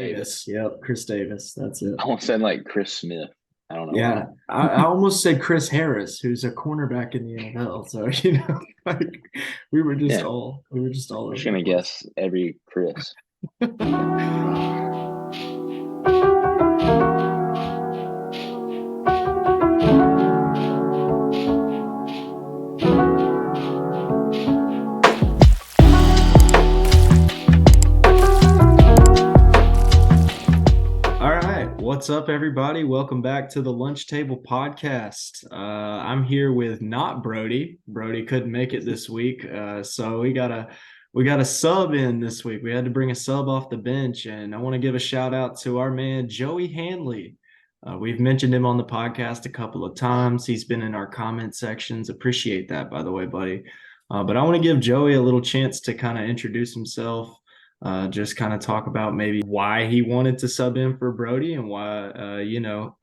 Davis. Yep, Chris Davis. That's it. I almost said like Chris Smith. I don't know why. Yeah, I almost said Chris Harris, who's a cornerback in the NFL. So like Yeah, we were just all I'm just over the gonna place. guess every Chris. All right, what's up, everybody? Welcome back to the Lunch Table Podcast. I'm here with not Brody. Brody couldn't make it this week, so we got a sub in this week. We had to bring a sub off the bench, and I want to give a shout out to our man Joey Hanley. We've mentioned him on the podcast a couple of times. He's been in our comment sections. Appreciate that, by the way, buddy. But I want to give Joey a little chance to kind of introduce himself, just kind of talk about maybe why he wanted to sub in for Brody and why,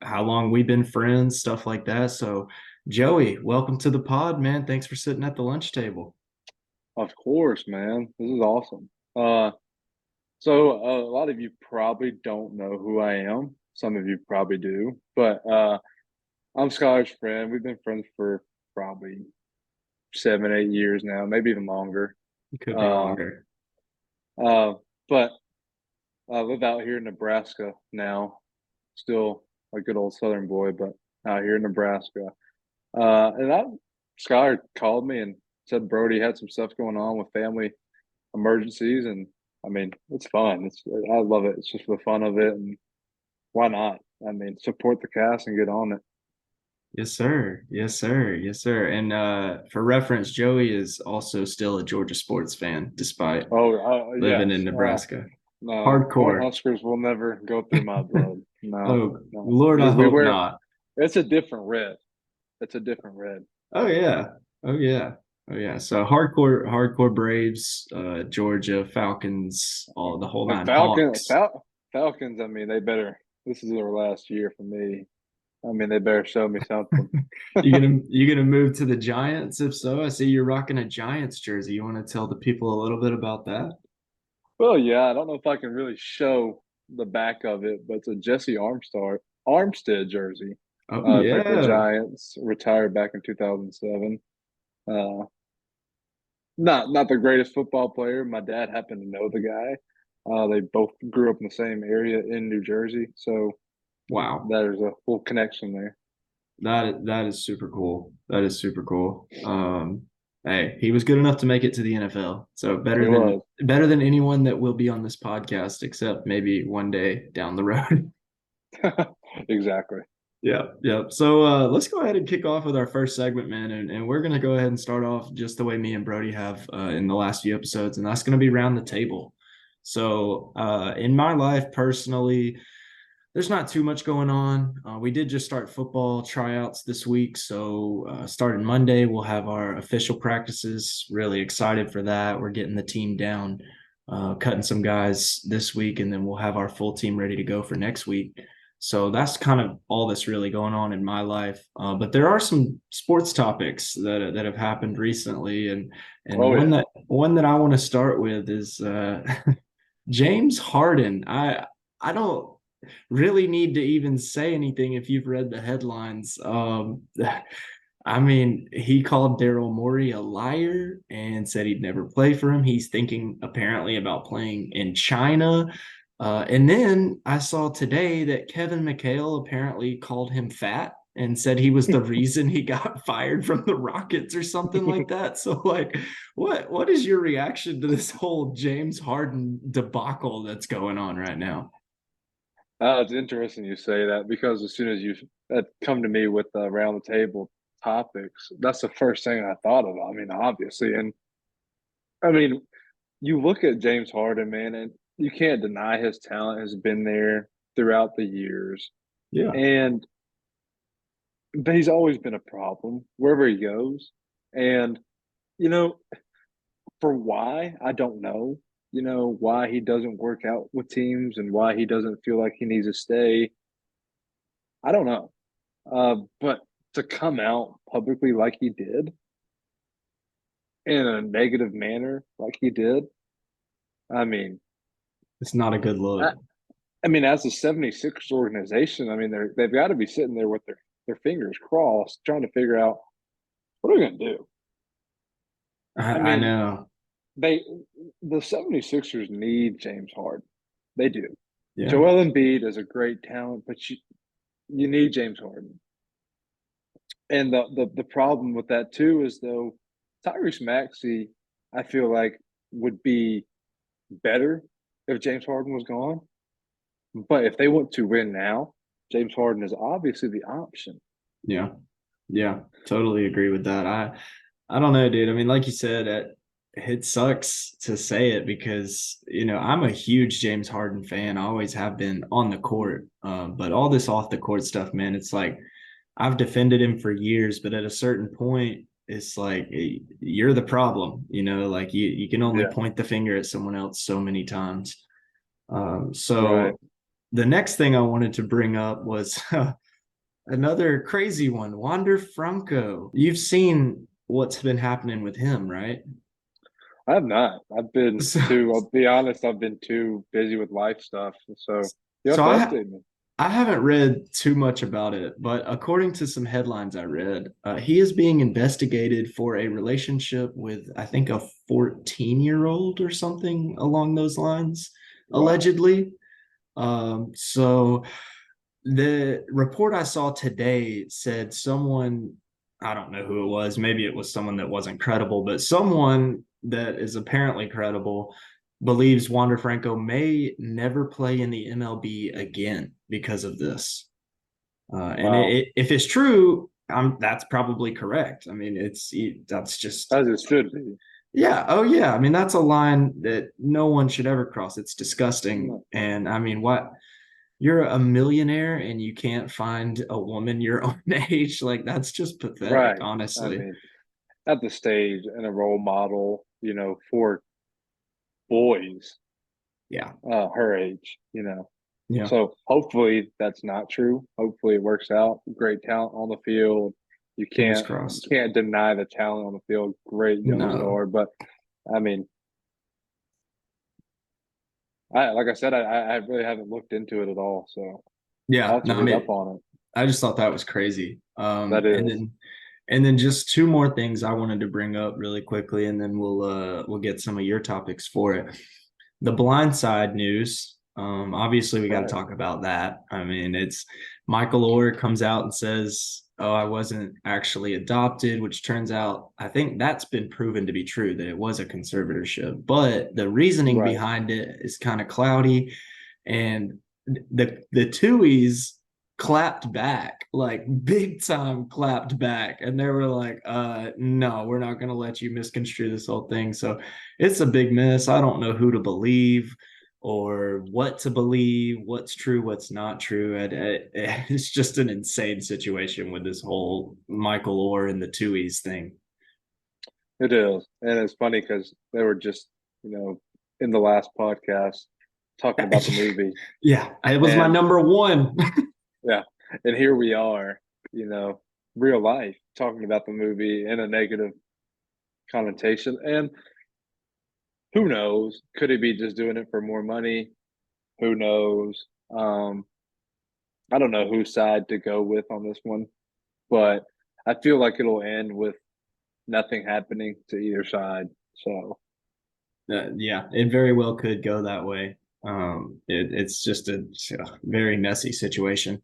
how long we've been friends, stuff like that. So, Joey, welcome to the pod, man. Thanks for sitting at the lunch table. Of course, man. This is awesome. So a lot of you probably don't know who I am. Some of you probably do, but I'm Skylar's friend. We've been friends for probably 7, 8 years now, maybe even longer. It could be Uh, longer. but I live out here in Nebraska now. Still a good old Southern boy, but out here in Nebraska. Skylar called me and said Brody had some stuff going on with family emergencies, and I mean it's fun. I love it. It's just the fun of it, and why not? I mean, support the cast and get on it. Yes, sir. Yes, sir. Yes, sir. And for reference, Joey is also still a Georgia sports fan, despite Oh, living yes. in Nebraska. No, Hardcore. Cornhuskers will never go through my blood. No, Oh, no. Lord, I We hope wear. not. It's a different red. It's a different red. Oh yeah. Oh yeah. Oh yeah. So hardcore Braves, Georgia, Falcons, all the whole And nine Hawks. Falcons. I mean, they better. This is their last year for me. I mean, they better show me something. You gonna move to the Giants? If so, I see you're rocking a Giants jersey. You want to tell the people a little bit about that? Well, yeah, I don't know if I can really show the back of it, but it's a Jesse Armstead jersey. Oh Took the yeah. Giants, retired back in 2007. Uh, not the greatest football player. My dad happened to know the guy. They both grew up in the same area in New Jersey, so Wow. there's a full connection there. That is super cool. That is super cool. Hey, he was good enough to make it to the NFL. So It was. better than anyone that will be on this podcast, except maybe one day down the road. Exactly. Yeah, yeah. So let's go ahead and kick off with our first segment, man. And we're gonna go ahead and start off just the way me and Brody have in the last few episodes, and that's gonna be round the table. So in my life personally, there's not too much going on. We did just start football tryouts this week. So starting Monday, we'll have our official practices. Really excited for that. We're getting the team down, cutting some guys this week, and then we'll have our full team ready to go for next week. So that's kind of all that's really going on in my life. But there are some sports topics that have happened recently, and Oh yeah. one that I want to start with is James Harden. I don't really need to even say anything if you've read the headlines. I mean, he called Daryl Morey a liar and said he'd never play for him. He's thinking apparently about playing in China. And then I saw today that Kevin McHale apparently called him fat and said he was the reason he got fired from the Rockets or something like that. So, like, what is your reaction to this whole James Harden debacle that's going on right now? It's interesting you say that because as soon as you come to me with the around the table topics, that's the first thing I thought of. I mean, obviously, and I mean, you look at James Harden, man, and you can't deny his talent has been there throughout the years, Yeah. and but he's always been a problem wherever he goes. And you know, for why I don't know. You know why he doesn't work out with teams and why he doesn't feel like he needs to stay. I don't know. But to come out publicly like he did in a negative manner like he did, I mean, It's not a good I, look. I mean, as a 76ers organization, I mean, they've got to be sitting there with their fingers crossed, trying to figure out what are we going to do. I I mean, know. they the 76ers need James Harden. They do. Yeah. Joel Embiid is a great talent, but you need James Harden. And the problem with that too is though Tyrese Maxey, I feel like would be better if James Harden was gone. But if they want to win now, James Harden is obviously the option. Yeah. Yeah. Totally agree with that. I don't know, dude. I mean, like you said, it sucks to say it because, I'm a huge James Harden fan. I always have been on the court. But all this off the court stuff, man, it's like I've defended him for years, but at a certain point, it's like you're the problem, like you can only Yeah. point the finger at someone else so many times. Right. So the next thing I wanted to bring up was another crazy one, Wander Franco. You've seen what's been happening with him, right? I have not. So, I'll be honest, I've been too busy with life stuff. So you have so to I update me. I haven't read too much about it, but according to some headlines I read, he is being investigated for a relationship with, I think, a 14-year-old or something along those lines, Wow. allegedly. So the report I saw today said someone, I don't know who it was, maybe it was someone that wasn't credible, but someone that is apparently credible believes Wander Franco may never play in the MLB again because of this. And Wow. if it's true, that's probably correct. I mean, that's just As it should be. yeah. Oh, yeah. I mean, that's a line that no one should ever cross. It's disgusting. No. And I mean, what? You're a millionaire and you can't find a woman your own age. Like, that's just pathetic, Right. I honestly. mean, at the stage and a role model, for boys Yeah. her age. Yeah. So hopefully that's not true. Hopefully it works out. Great talent on the field. You Fingers you crossed. can't deny the talent on the field. Great young No. star, but I mean, like I said, I really haven't looked into it at all, so I'll Yeah. have No, to I read mean, up on it. I just thought that was crazy. That is And then just two more things I wanted to bring up really quickly, and then we'll get some of your topics for it. The Blindside news. Obviously, we got to right, talk about that. I mean, it's Michael Orr comes out and says, "Oh, I wasn't actually adopted," which turns out I think that's been proven to be true that it was a conservatorship. But the reasoning right. behind it is kind of cloudy, and the Tuies clapped back, like big time clapped back, and they were like, no, we're not going to let you misconstrue this whole thing. So it's a big mess. I don't know who to believe or what to believe, what's true, what's not true. It's just an insane situation with this whole Michael Orr and the Tuies thing. It is, and it's funny because they were just in the last podcast talking about the movie, Yeah, it was my and number one. yeah, and here we are, real life talking about the movie in a negative connotation, and who knows? Could he be just doing it for more money? Who knows? I don't know whose side to go with on this one, but I feel like it'll end with nothing happening to either side. So Yeah, it very well could go that way. It's just a very messy situation.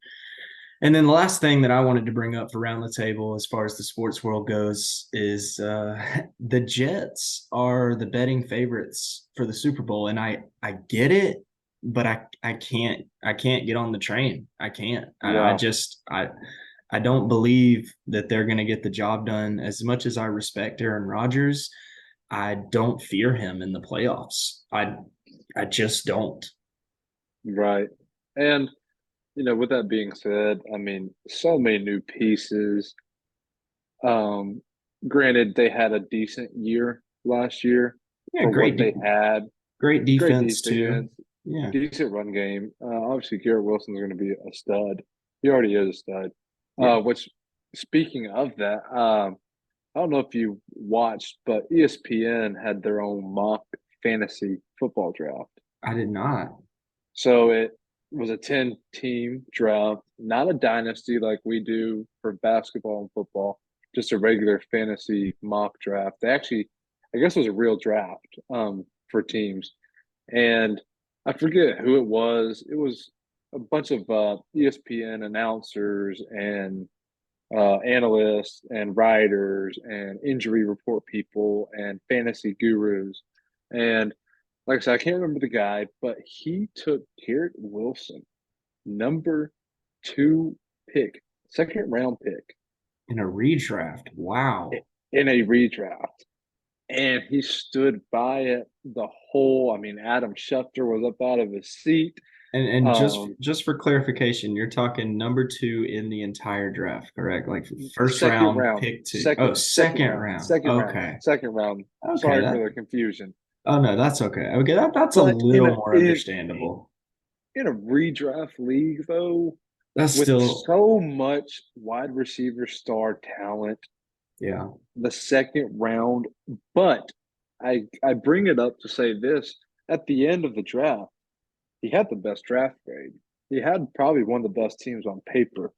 And then the last thing that I wanted to bring up for Round the Table, as far as the sports world goes, is the Jets are the betting favorites for the Super Bowl, and I get it, but I can't get on the train. I can't. I wow, just I don't believe that they're going to get the job done. As much as I respect Aaron Rodgers, I don't fear him in the playoffs. I just don't. right. And with that being said, I mean, so many new pieces. Um, Granted, they had a decent year last year Yeah, for what they had. great Great defense too. defense, Yeah. decent run game. Obviously, Garrett Wilson's going to be a stud. He already is a stud. Yeah. Which, speaking of that, I don't know if you watched, but ESPN had their own mock fantasy football draft. I did not. So was a 10-team draft, not a dynasty like we do for basketball and football, just a regular fantasy mock draft. They actually, I guess, it was a real draft for teams, and I forget who it was. It was a bunch of ESPN announcers and analysts and writers and injury report people and fantasy gurus. And like I said, I can't remember the guy, but he took Garrett Wilson, number 2 pick, second round pick In a redraft. Wow. in a redraft. And he stood by it the whole. I mean, Adam Schefter was up out of his seat. And just for clarification, you're talking number 2 in the entire draft, correct? Like first round, pick 2. Second round. Okay. Second round. Okay. Sorry for the confusion. Oh no, that's okay. Okay, that's a little more understandable. In a redraft league, though, that's with still so much wide receiver star talent, yeah. the second round. But I bring it up to say this: at the end of the draft, he had the best draft grade. He had probably one of the best teams on paper.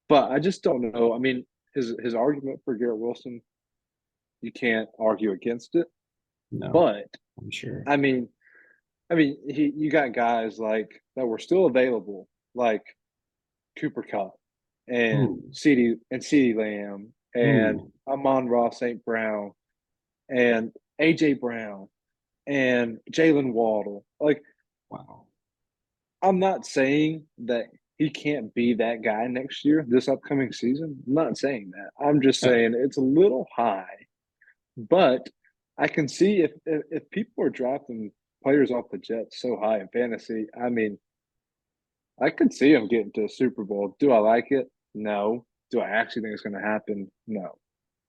But I just don't know. I mean, his argument for Garrett Wilson, you can't argue against it. No, but I'm sure. I mean, you got guys like that were still available, like Cooper Kupp and CeeDee Lamb and Amon-Ra St. Brown and AJ Brown and Jalen Waddle. Like, wow. I'm not saying that he can't be that guy next year, this upcoming season. I'm not saying that. I'm just saying it's a little high, but I can see if people are drafting players off the Jets so high in fantasy. I mean, I could see him getting to a Super Bowl. Do I like it? No. Do I actually think it's going to happen? No.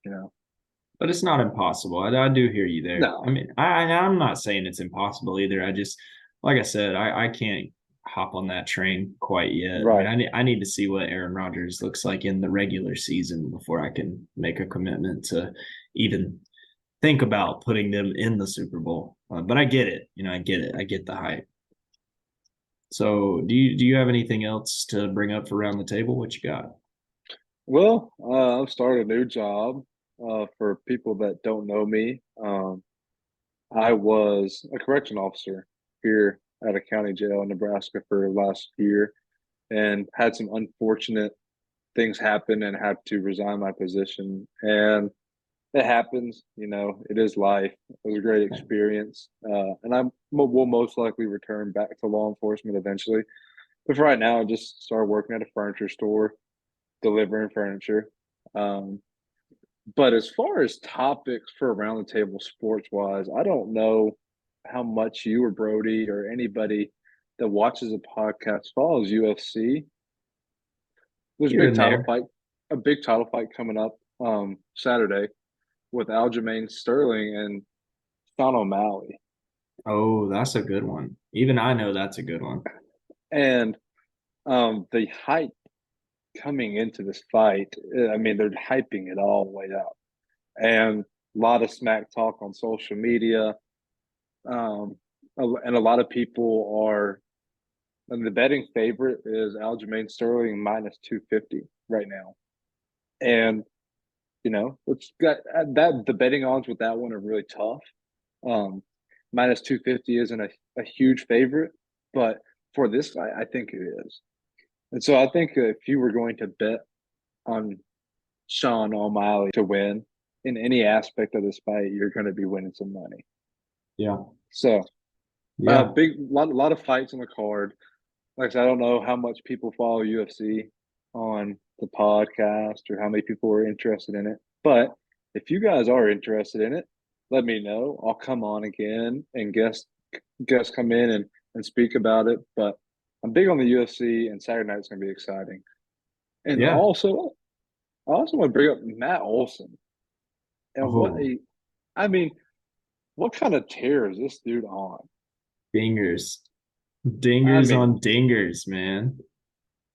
You know, but it's not impossible. I do hear you there. No. I mean, I'm not saying it's impossible either. I just, like I said, I can't hop on that train quite yet. Right. I mean, I need to see what Aaron Rodgers looks like in the regular season before I can make a commitment to even think about putting them in the Super Bowl. But I get it. I get it. I get the hype. So do you have anything else to bring up for around the table? What you got? Well, I've started a new job. For people that don't know me, I was a correction officer here at a county jail in Nebraska for last year, and had some unfortunate things happen and had to resign my position. And it happens, it is life. It was a great experience. And I will most likely return back to law enforcement eventually. But for right now, I just started working at a furniture store, delivering furniture. But as far as topics for around the table sports wise, I don't know how much you or Brody or anybody that watches a podcast follows UFC. There's a big title fight coming up Saturday with Aljamain Sterling and Sean O'Malley. Oh, that's a good one. Even I know that's a good one. And the hype coming into this fight, I mean, they're hyping it all the way up. And a lot of smack talk on social media. And a lot of people are, and the betting favorite is Aljamain Sterling minus 250 right now. And it's got that the betting odds with that one are really tough. Minus 250 isn't a huge favorite, but for this guy, I think it is. And so I think if you were going to bet on Sean O'Malley to win in any aspect of this fight, you're going to be winning some money. Yeah. So, big lot of fights on the card. Like I said, I don't know how much people follow UFC on the podcast or how many people are interested in it. But if you guys are interested in it, let me know. I'll come on again and guests come in and speak about it. But I'm big on the UFC, and Saturday night's going to be exciting. And also, I also want to bring up Matt Olson. And what kind of tear is this dude on? Dingers on dingers, man.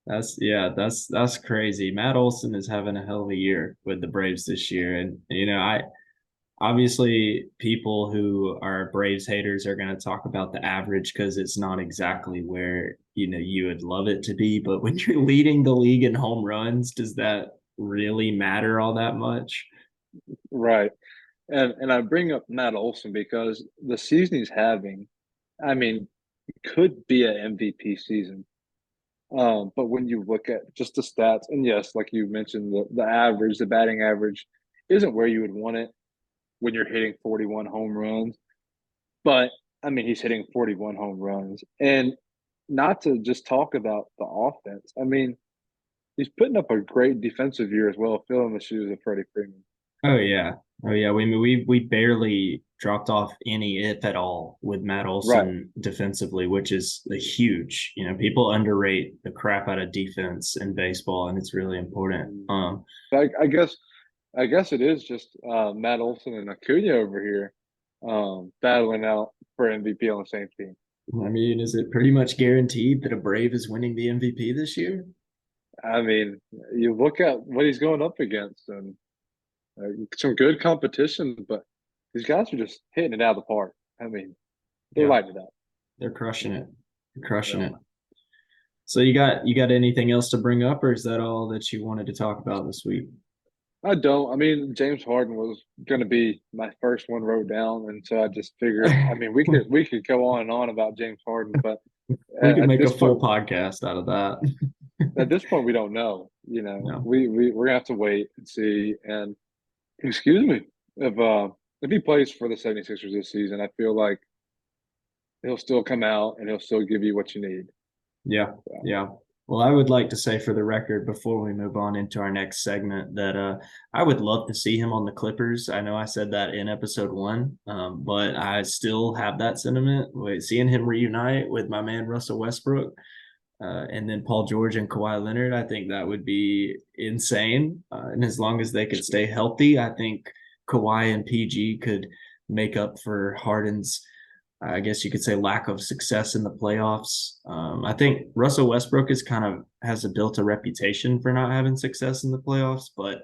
That's crazy. Matt Olson is having a hell of a year with the Braves this year. And, obviously people who are Braves haters are going to talk about the average because it's not exactly where you would love it to be. But when you're leading the league in home runs, does that really matter all that much? Right. And I bring up Matt Olson because the season he's having, I mean, could be an MVP season. But when you look at just the stats, and yes, like you mentioned, the average, the batting average isn't where you would want it when you're hitting 41 home runs. But I mean, he's hitting 41 home runs. And not to just talk about the offense, I mean, he's putting up a great defensive year as well, filling the shoes of Freddie Freeman. Oh yeah. Oh yeah. We barely dropped off any if at all with Matt Right. Olson defensively, which is a huge, people underrate the crap out of defense in baseball, and it's really important. I guess it is just Matt Olson and Acuna over here battling out for MVP on the same team. I mean, is it pretty much guaranteed that a Brave is winning the MVP this year? I mean, you look at what he's going up against, and some good competition, but these guys are just hitting it out of the park. I mean, they're lighting it up. They're crushing it. They're crushing it. So you got anything else to bring up, or is that all that you wanted to talk about this week? I don't. I mean, James Harden was going to be my first one wrote down, and so I just figured. I mean, we could go on and on about James Harden, but we could make a full point, podcast out of that. At this point, we don't know. No. We're gonna have to wait and see. And excuse me, if he plays for the 76ers this season, I feel like he'll still come out and he'll still give you what you need. Yeah, so. Yeah. Well, I would like to say for the record before we move on into our next segment that I would love to see him on the Clippers. I know I said that in episode 1, but I still have that sentiment. Seeing him reunite with my man Russell Westbrook and then Paul George and Kawhi Leonard, I think that would be insane. And as long as they could stay healthy, I think Kawhi and PG could make up for Harden's, I guess you could say, lack of success in the playoffs. I think Russell Westbrook has built a reputation for not having success in the playoffs, but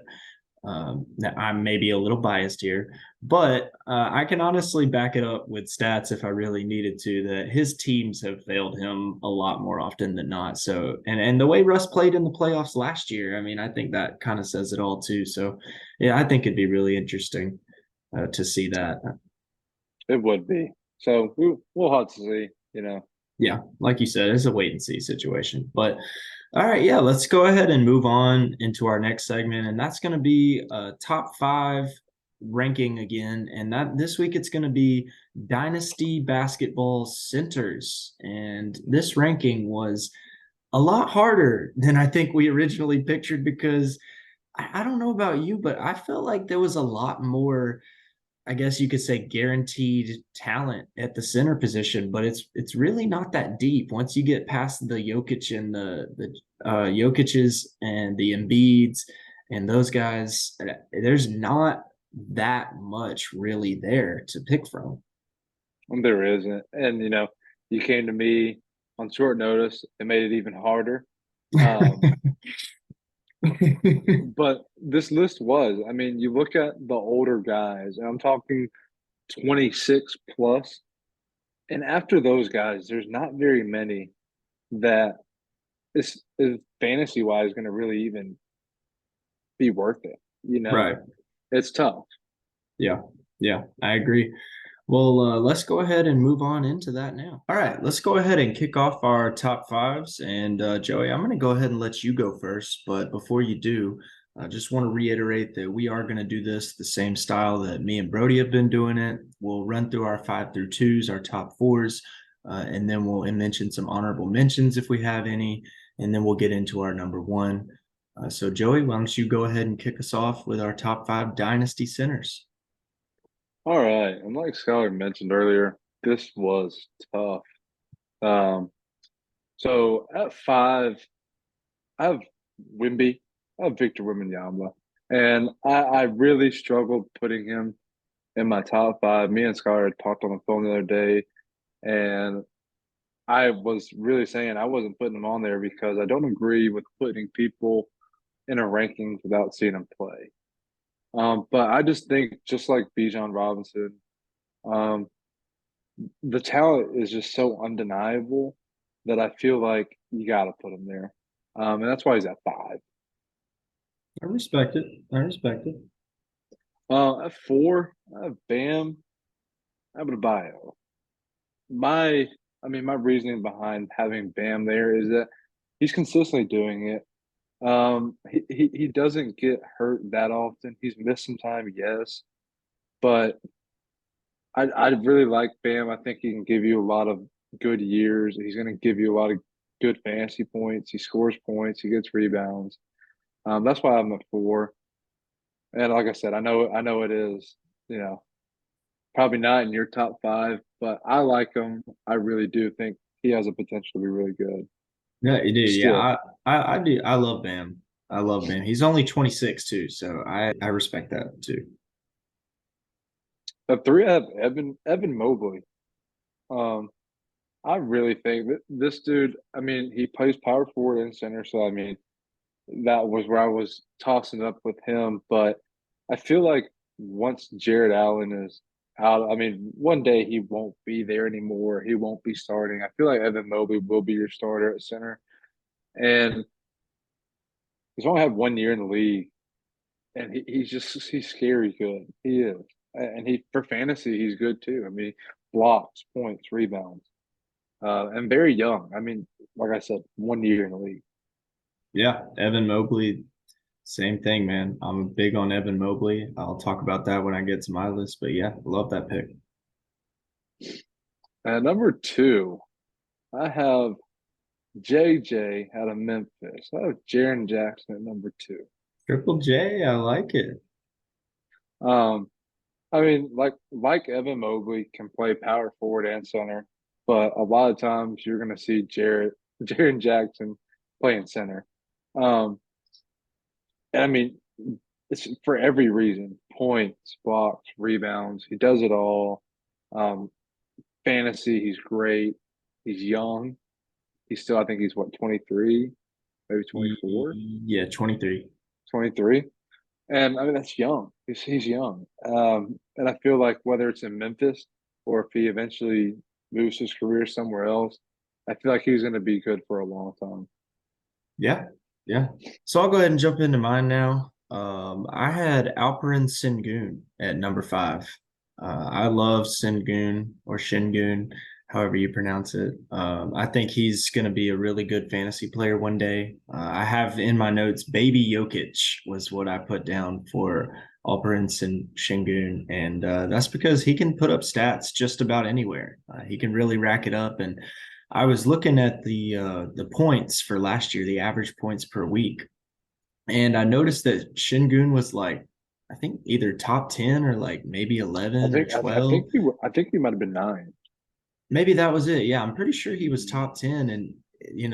I'm maybe a little biased here, but I can honestly back it up with stats if I really needed to, that his teams have failed him a lot more often than not. So, and the way Russ played in the playoffs last year, I mean, I think that kind of says it all too. So, yeah, I think it'd be really interesting to see that. It would be. So we'll have to see, Yeah, like you said, it's a wait and see situation. But all right, yeah, let's go ahead and move on into our next segment, and that's going to be top 5 ranking again. And that this week it's going to be Dynasty basketball centers, and this ranking was a lot harder than I think we originally pictured because I don't know about you, but I felt like there was a lot more, I guess you could say, guaranteed talent at the center position, but it's really not that deep. Once you get past the Jokic and the Jokic's and the Embiids and those guys, there's not that much really there to pick from. There isn't, and you came to me on short notice. It made it even harder. But this list was, I mean, you look at the older guys, and I'm talking 26 plus, and after those guys, there's not very many that is fantasy wise going to really even be worth it. Right. It's tough. Yeah, I agree. Well, let's go ahead and move on into that now. All right, let's go ahead and kick off our top 5s. And Joey, I'm going to go ahead and let you go first. But before you do, I just want to reiterate that we are going to do this the same style that me and Brody have been doing it. We'll run through our 5 through 2s, our top 4s, and then we'll mention some honorable mentions if we have any. And then we'll get into our number 1. So, Joey, why don't you go ahead and kick us off with our top 5 Dynasty centers? All right. And like Skylar mentioned earlier, this was tough. So at 5, I have Wimby. I have Victor Wembanyama. And I really struggled putting him in my top 5. Me and Skylar had talked on the phone the other day, and I was really saying I wasn't putting him on there because I don't agree with putting people in a rankings without seeing them play. But I just think, just like Bijan Robinson, the talent is just so undeniable that I feel like you got to put him there. And that's why he's at 5. I respect it. I respect it. At 4, I have Bam Adebayo. My reasoning behind having Bam there is that he's consistently doing it. He doesn't get hurt that often. He's missed some time, yes, but I really like Bam. I think he can give you a lot of good years. He's going to give you a lot of good fantasy points. He scores points. He gets rebounds. That's why I'm at 4. And like I said, I know it is, you know, probably not in your top 5, but I like him. I really do think he has a potential to be really good. Yeah, you do. Yeah, Still, I do. I love Bam. I love Bam. He's only 26 too, so I respect that too. at 3, I have Evan Mobley. Um, I really think that this dude. I mean, he plays power forward and center, so I mean, that was where I was tossing up with him. But I feel like once Jared Allen is out, I mean, one day he won't be there anymore. He won't be starting. I feel like Evan Mobley will be your starter at center. And he's only had 1 year in the league. And he's scary good. He is. And he for fantasy, he's good too. I mean, blocks, points, rebounds. And very young. I mean, like I said, 1 year in the league. Yeah, Evan Mobley, same thing, man. I'm big on Evan Mobley. I'll talk about that when I get to my list, but yeah, love that pick. And number 2, I have JJ out of Memphis. I have Jaren Jackson at number 2. Triple J, I like it. Um, I mean, like Evan Mobley can play power forward and center, but a lot of times you're going to see Jaren Jackson playing center. Um, and I mean, it's for every reason: points, blocks, rebounds. He does it all. Um, fantasy, he's great. He's young. He's still, I think he's what, 23, maybe 24, Yeah, 23. 23. And I mean, that's young. He's young. And I feel like whether it's in Memphis or if he eventually moves his career somewhere else, I feel like he's going to be good for a long time. Yeah, yeah. So I'll go ahead and jump into mine now. I had Alperen Sengun at number 5. I love Sengun or Shingun, however you pronounce it. I think he's going to be a really good fantasy player one day. I have in my notes, Baby Jokic was what I put down for Alperen Shingun, and that's because he can put up stats just about anywhere. He can really rack it up, and I was looking at the points for last year, the average points per week, and I noticed that Shingun was like, I think either top 10 or like maybe 11 or 12. I think he might have been 9. Maybe that was it. Yeah, I'm pretty sure he was top 10, and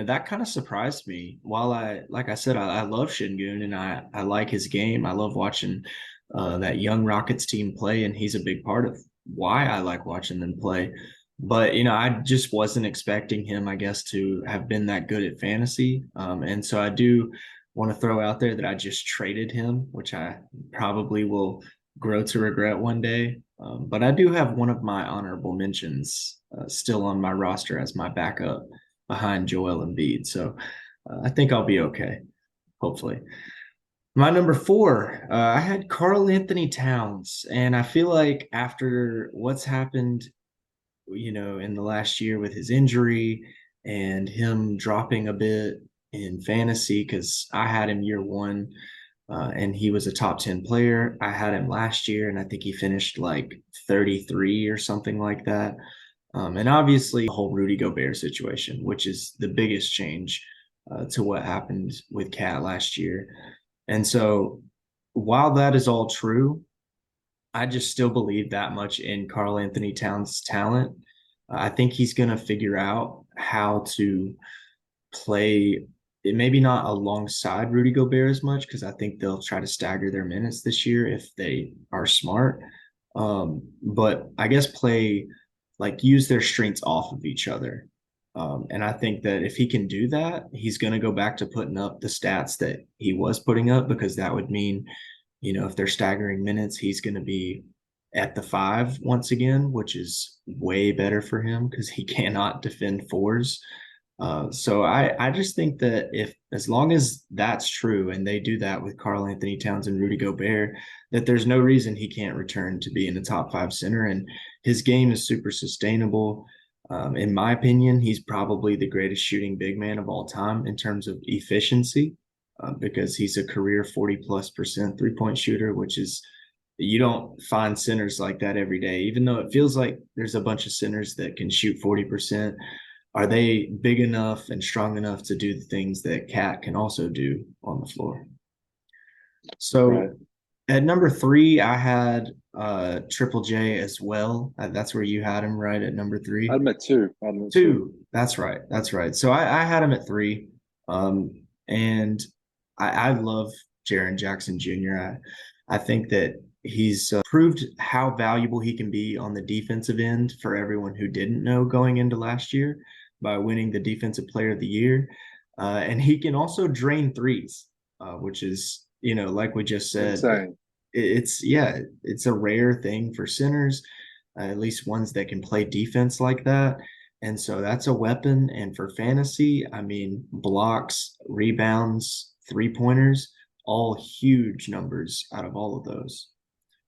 that kind of surprised me. While like I said, I love Shingun and I like his game. I love watching that young Rockets team play, and he's a big part of why I like watching them play. But I just wasn't expecting him, I guess, to have been that good at fantasy. And so I do want to throw out there that I just traded him, which I probably will grow to regret one day. But I do have one of my honorable mentions still on my roster as my backup behind Joel Embiid. So I think I'll be okay, hopefully. My number 4, I had Karl Anthony Towns. And I feel like after what's happened in the last year with his injury and him dropping a bit in fantasy, because I had him year 1 and he was a top 10 player. I had him last year and I think he finished like 33 or something like that. And obviously the whole Rudy Gobert situation, which is the biggest change to what happened with Cat last year. And so while that is all true, I just still believe that much in Karl Anthony Towns' talent. I think he's going to figure out how to play, maybe not alongside Rudy Gobert as much, because I think they'll try to stagger their minutes this year if they are smart. But I guess use their strengths off of each other. And I think that if he can do that, he's going to go back to putting up the stats that he was putting up, because that would mean if they're staggering minutes, he's going to be at the 5 once again, which is way better for him because he cannot defend 4s. So I just think that if as long as that's true and they do that with Karl Anthony Towns and Rudy Gobert, that there's no reason he can't return to being a top five center. And his game is super sustainable. In my opinion, he's probably the greatest shooting big man of all time in terms of efficiency, because he's a career 40+% 3-point shooter, which is you don't find centers like that every day. Even though it feels like there's a bunch of centers that can shoot 40%, are they big enough and strong enough to do the things that Cat can also do on the floor? So Right. at number three, I had Triple J as well. That's where you had him, right, at number three? I'd met two. I'd met Two. That's right. That's right. So I had him at three. And I love Jaren Jackson Jr. I think that he's proved how valuable he can be on the defensive end for everyone who didn't know going into last year by winning the Defensive Player of the Year. And he can also drain threes, which is, like we just said, insane. it's a rare thing for centers, at least ones that can play defense like that. And so that's a weapon. And for fantasy, I mean, blocks, rebounds, 3-pointers, all huge numbers out of all of those.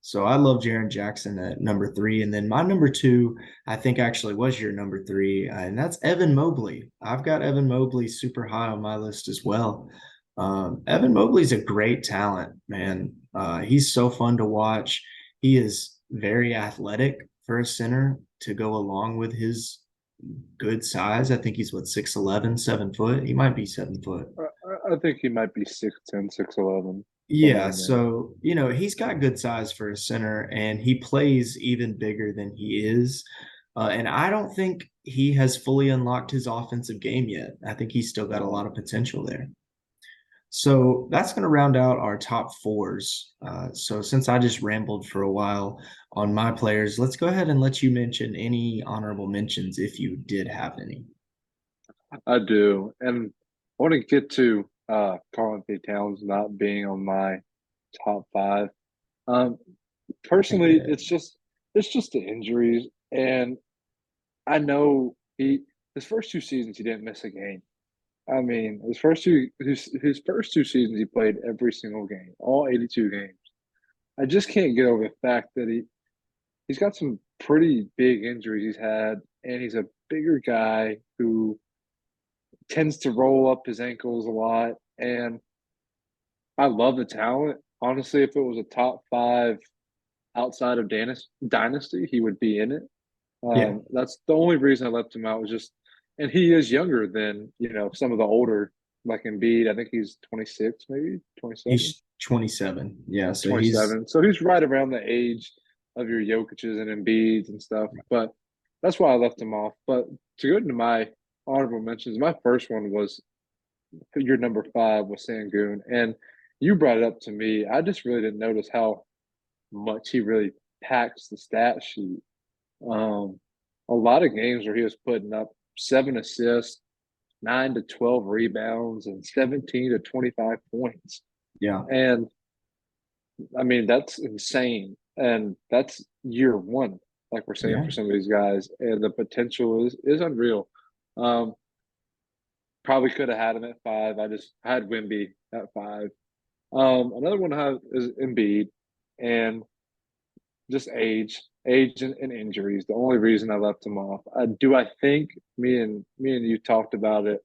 So I love Jaren Jackson at number three. And then my number two, I think actually was your number three, and that's Evan Mobley. I've got Evan Mobley super high on my list as well. Evan Mobley's a great talent, man. He's so fun to watch. He is very athletic for a center to go along with his good size. I think he's 6'11", 7 foot. He might be 7 foot. I think he might be 6'10", 6'11". Yeah, so he's got good size for a center, and he plays even bigger than he is. And I don't think he has fully unlocked his offensive game yet. I think he's still got a lot of potential there. So that's going to round out our top fours. So since I just rambled for a while on my players, let's go ahead and let you mention any honorable mentions if you did have any. I do, and I want to get to Karl Anthony Towns not being on my top five. Personally, it's just the injuries, and I know his first two seasons he didn't miss a game. I mean, his first two seasons he played every single game, all 82 games. I just can't get over the fact that he's got some pretty big injuries he's had, and he's a bigger guy who tends to roll up his ankles a lot. And I love the talent. Honestly, if it was a top five outside of Dynasty, he would be in it. Yeah. That's the only reason I left him out was just, and he is younger than some of the older, like Embiid. I think he's 26, maybe 27. He's 27. Yeah, so 27. So he's right around the age of your Jokic's and Embiid's and stuff. But that's why I left him off. But to go into my honorable mentions, my first one was your number five was Sangoon, and you brought it up to me. I just really didn't notice how much he really packs the stat sheet. A lot of games where he was putting up 7 assists, 9 to 12 rebounds, and 17 to 25 points. Yeah. And I mean, that's insane. And that's year one, like we're saying for some of these guys. And the potential is unreal. Probably could have had him at five. I had Wemby at five. Another one I have is Embiid, and just age and injuries. The only reason I left him off. I think me and you talked about it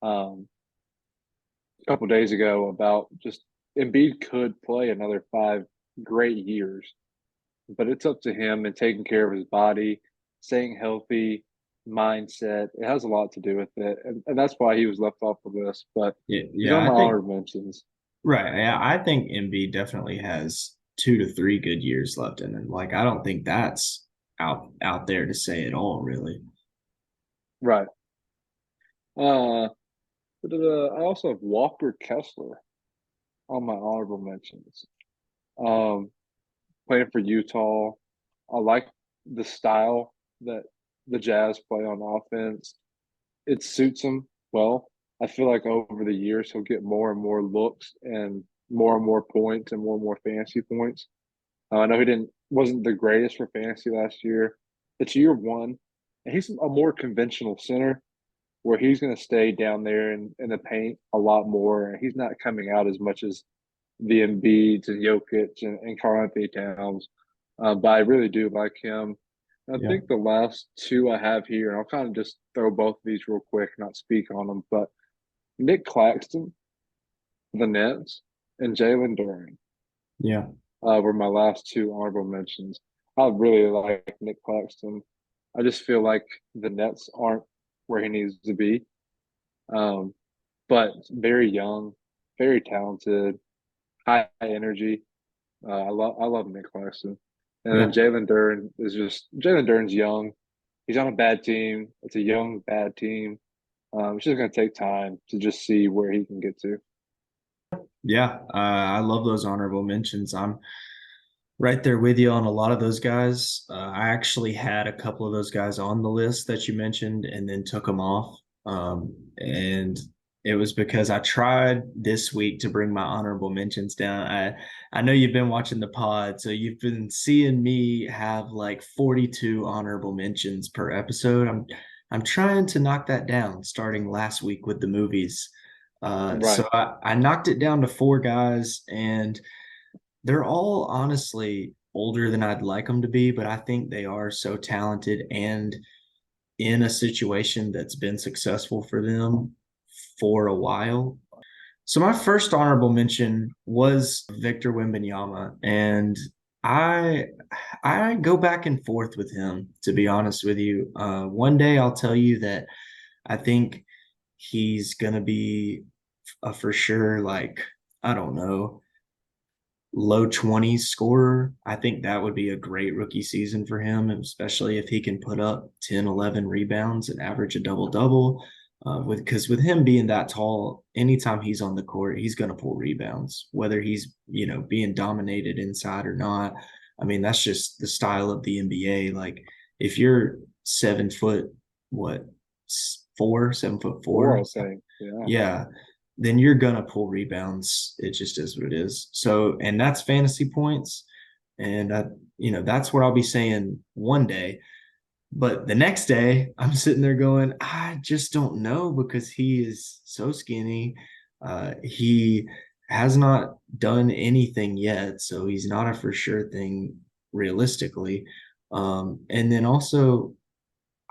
a couple days ago about just Embiid could play another 5 great years, but it's up to him and taking care of his body, staying healthy, mindset. It has a lot to do with it, and that's why he was left off the list. But he's on my honorable mentions. Right. Yeah, I think Embiid definitely has 2 to 3 good years left in him. Like, I don't think that's out there to say at all, really. Right. I also have Walker Kessler on my honorable mentions. Playing for Utah, I like the style that the Jazz play on offense. It suits him well. I feel like over the years he'll get more and more looks and more points and more fantasy points. I know he wasn't the greatest for fantasy last year. It's year one, and he's a more conventional center where he's going to stay down there in the paint a lot more, and he's not coming out as much as the Embiids and Jokic and Karl Anthony Towns. But I really do like him. I Yeah. think the last two I have here, and I'll kind of just throw both of these real quick, not speak on them, but Nick Claxton, the Nets, and Jalen Duren Yeah. were my last two honorable mentions. I really like Nick Claxton. I just feel like the Nets aren't where he needs to be. But very young, very talented, high energy. I love Nick Claxton. And then Yeah. Jalen Duren's young. He's on a bad team. It's a young bad team. It's just going to take time to just see where he can get to. Yeah. I love those honorable mentions. I'm right there with you on a lot of those guys. I actually had a couple of those guys on the list that you mentioned and then took them off. And it was because I tried this week to bring my honorable mentions down. I know you've been watching the pod, so you've been seeing me have like 42 honorable mentions per episode. I'm trying to knock that down starting last week with the movies. Right. So I knocked it down to four guys, and they're all honestly older than I'd like them to be, but I think they are so talented and in a situation that's been successful for them for a while. So my first honorable mention was Victor Wembanyama, and I I go back and forth with him, to be honest with you. One day I'll tell you that I think he's gonna be a for sure, like, I don't know, low 20s scorer. I think that would be a great rookie season for him, especially if he can put up 10, 11 rebounds and average a double double. Because with him being that tall, anytime he's on the court, he's going to pull rebounds, whether he's being dominated inside or not. I mean, that's just the style of the NBA. Like, if you're 7 foot, what, 7 foot Four, four, I think. Yeah. yeah, then you're gonna pull rebounds. It just is what it is. So, and that's fantasy points. And that's what I'll be saying one day. But the next day, I'm sitting there going, I just don't know, because he is so skinny. He has not done anything yet, so he's not a for sure thing realistically. And then also,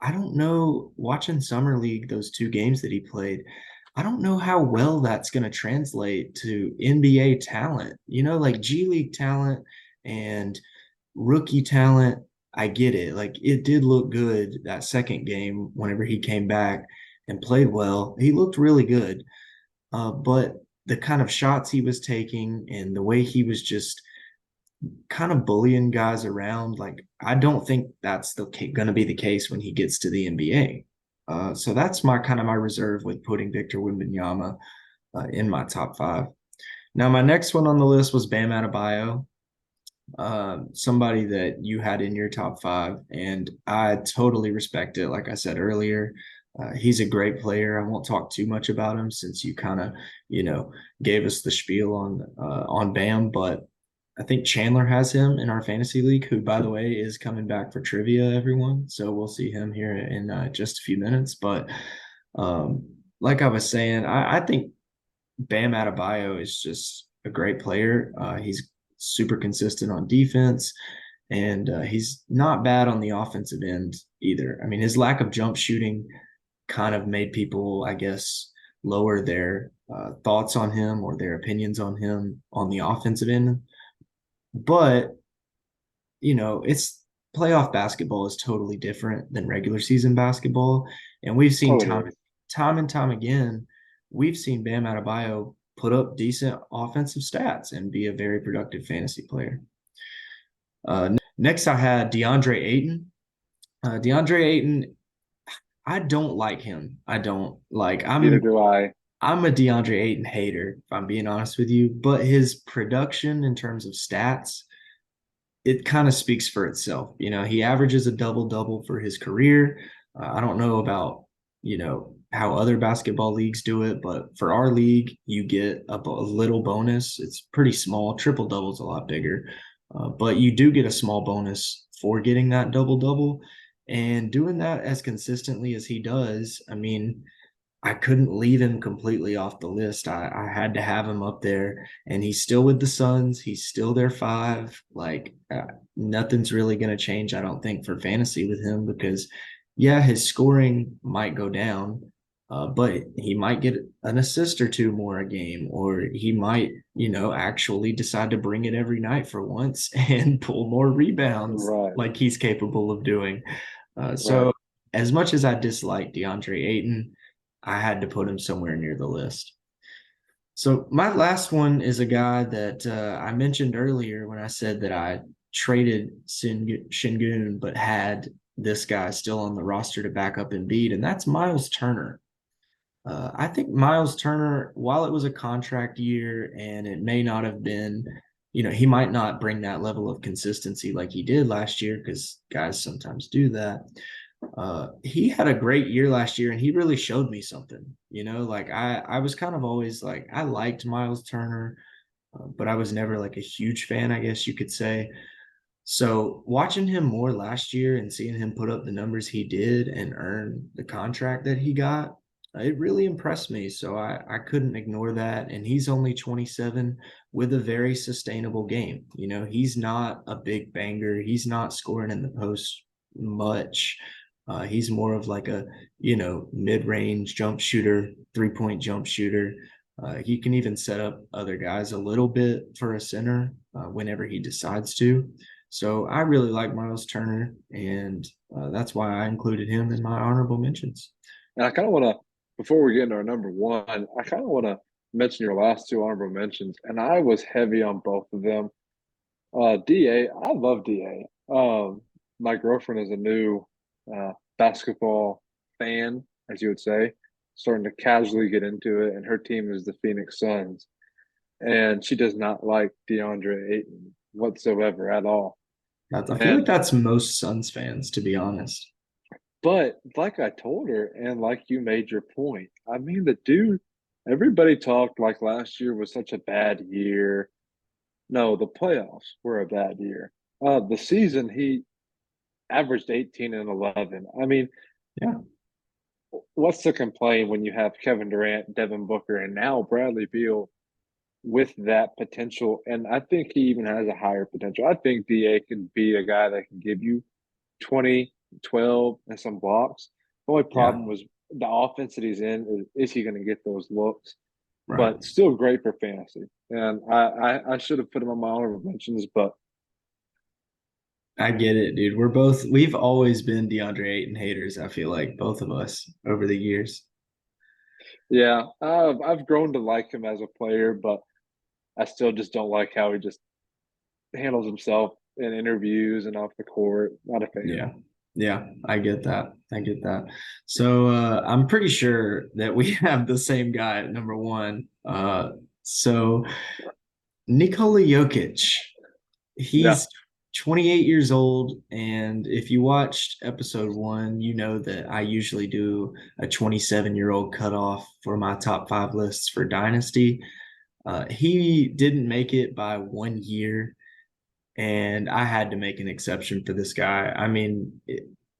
I don't know, watching Summer League, those two games that he played, I don't know how well that's going to translate to NBA talent. Like G League talent and rookie talent, I get it. Like, it did look good that second game whenever he came back and played well. He looked really good. But the kind of shots he was taking and the way he was just kind of bullying guys around, like, I don't think that's going to be the case when he gets to the NBA. So that's my reserve with putting Victor Wembanyama in my top five. Now, my next one on the list was Bam Adebayo, somebody that you had in your top five, and I totally respect it. Like I said earlier, he's a great player. I won't talk too much about him since you gave us the spiel on Bam, but I think Chandler has him in our fantasy league, who, by the way, is coming back for trivia, everyone. So we'll see him here in just a few minutes. But like I was saying, I think Bam Adebayo is just a great player. He's super consistent on defense, and he's not bad on the offensive end either. I mean, his lack of jump shooting kind of made people, I guess, lower their thoughts on him or their opinions on him on the offensive end. But, it's playoff basketball is totally different than regular season basketball. And we've seen time and time again, we've seen Bam Adebayo put up decent offensive stats and be a very productive fantasy player. Next, I had DeAndre Ayton. DeAndre Ayton, I don't like him. I don't like. Neither do I. I'm a DeAndre Ayton hater, if I'm being honest with you. But his production in terms of stats, it kind of speaks for itself. He averages a double-double for his career. I don't know about, how other basketball leagues do it, but for our league, you get a little bonus. It's pretty small. Triple-double is a lot bigger. But you do get a small bonus for getting that double-double. And doing that as consistently as he does, I mean, I couldn't leave him completely off the list. I had to have him up there, and he's still with the Suns. He's still their 5. Like nothing's really going to change, I don't think, for fantasy with him because, yeah, his scoring might go down, but he might get an assist or 2 more a game, or he might, actually decide to bring it every night for once and pull more rebounds Right. like he's capable of doing. So Right. as much as I dislike DeAndre Ayton, I had to put him somewhere near the list. So my last one is a guy that I mentioned earlier when I said that I traded Shingun, but had this guy still on the roster to back up Embiid, and that's Miles Turner. I think Miles Turner, while it was a contract year and it may not have been, he might not bring that level of consistency like he did last year because guys sometimes do that. He had a great year last year and he really showed me something, like I was kind of always like, I liked Miles Turner, but I was never like a huge fan, I guess you could say. So watching him more last year and seeing him put up the numbers he did and earn the contract that he got, it really impressed me. So I couldn't ignore that. And he's only 27 with a very sustainable game. He's not a big banger. He's not scoring in the post much. He's more of like a, mid-range jump shooter, 3-point jump shooter. He can even set up other guys a little bit for a center whenever he decides to. So I really like Miles Turner, and that's why I included him in my honorable mentions. And I kind of want to, before we get into our number one, I kind of want to mention your last 2 honorable mentions, and I was heavy on both of them. DA, I love DA. My girlfriend is a new basketball fan, as you would say, starting to casually get into it, and her team is the Phoenix Suns, and she does not like DeAndre Ayton whatsoever at all. I feel like And that's most Suns fans, to be honest. but like I told her, and like you made your point, I mean, the dude, everybody talked like last year was such a bad year. No, the playoffs were a bad year. The season he averaged 18 and 11. I mean, Yeah. what's the complaint when you have Kevin Durant, Devin Booker, and now Bradley Beal with that potential? And I think he even has a higher potential. I think DA can be a guy that can give you 20, 12, and some blocks. The only Yeah. problem was the offense that he's in. Is he going to get those looks? Right. But still great for fantasy. And I should have put him on my honorable mentions, but I get it, dude. We've always been DeAndre Ayton haters, I feel like, both of us over the years. yeah, I've grown to like him as a player, but I still just don't like how he just handles himself in interviews and off the court. Not a fan. Yeah. Yeah, I get that. I get that. So I'm pretty sure that we have the same guy at number one. So Nikola Jokic, Yeah, he's 28 years old. And if you watched episode one, you know that I usually do a 27-year-old cutoff for my top 5 lists for Dynasty. He didn't make it by 1 year, and I had to make an exception for this guy. I mean,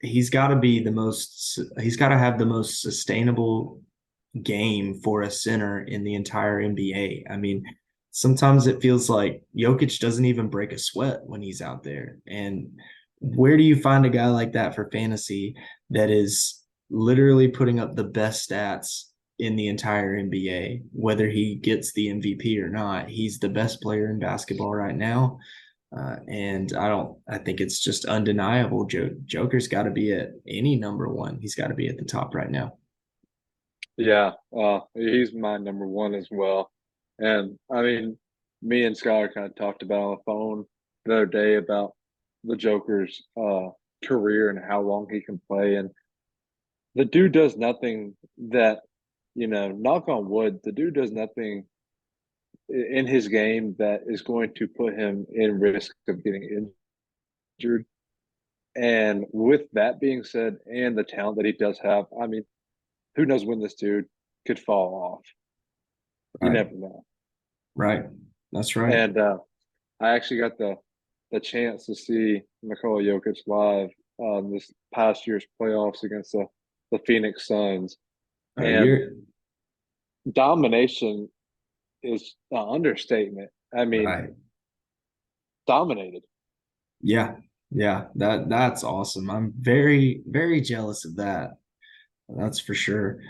he's got to he's got to have the most sustainable game for a center in the entire NBA. I mean, sometimes it feels like Jokic doesn't even break a sweat when he's out there. And where do you find a guy like that for fantasy that is literally putting up the best stats in the entire NBA, whether he gets the MVP or not? He's the best player in basketball right now. And I think it's just undeniable. Joker's got to be at any number one. He's got to be at the top right now. yeah. He's my number one as well. And I mean, me and Skylar kind of talked about on the phone the other day about the Joker's career and how long he can play. And the dude does nothing that, knock on wood, the dude does nothing in his game that is going to put him in risk of getting injured. And with that being said, and the talent that he does have, I mean, who knows when this dude could fall off? You Right. never know. Right. That's right. And I actually got the chance to see Nikola Jokic live this past year's playoffs against the Phoenix Suns. And domination is an understatement. I mean, right. dominated. Yeah. Yeah. That's awesome. I'm very, very jealous of that. That's for sure.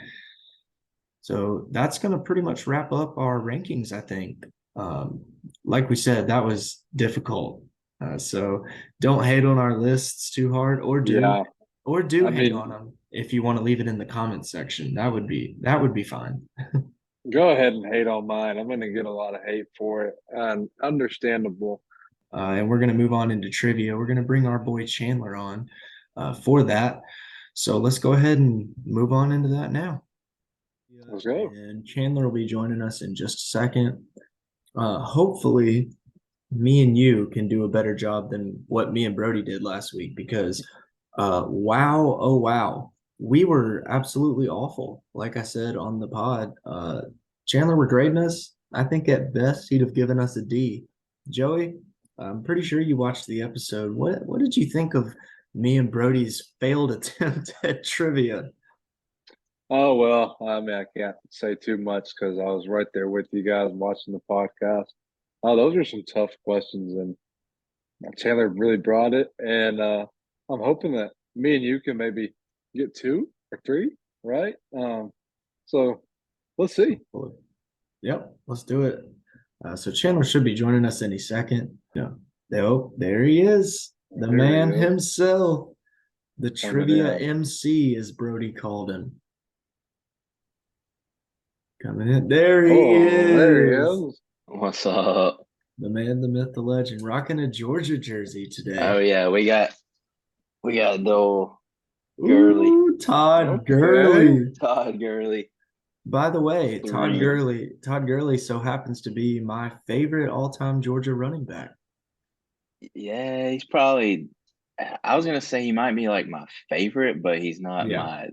So that's going to pretty much wrap up our rankings, I think. Um, like we said, that was difficult. So don't hate on our lists too hard, Yeah. or do I hate on mean, them if you want to leave it in the comments section. That would be fine. go ahead and hate on mine. I'm going to get a lot of hate for it. And understandable. And we're going to move on into trivia. We're going to bring our boy Chandler on for that. So let's go ahead and move on into that now. Let's go. And Chandler will be joining us in just a second. Hopefully, me and you can do a better job than what me and Brody did last week because, wow, oh wow, we were absolutely awful. Like I said on the pod, Chandler were grading us. I think at best he'd have given us a D. Joey, I'm pretty sure you watched the episode. What did you think of me and Brody's failed attempt at trivia? Oh, well, I mean, I can't say too much because I was right there with you guys watching the podcast. Oh, those are some tough questions, and Chandler really brought it. And I'm hoping that me and you can maybe get 2 or 3, right? So let's see. Yep, let's do it. So Chandler should be joining us any second. Yeah. Oh, there he is. The There he man is. himself. The Coming trivia in. MC, as Brody called him. Coming in. There he There he is. is. What's up? The man, the myth, the legend, rocking a Georgia jersey today. Oh yeah, we got the old Gurley. Ooh, Todd Okay. Gurley. Todd Gurley. By the way, Todd 3. Gurley so happens to be my favorite all-time Georgia running back. Yeah, he's probably. I was gonna say he might be like my favorite, but he's not Yeah. my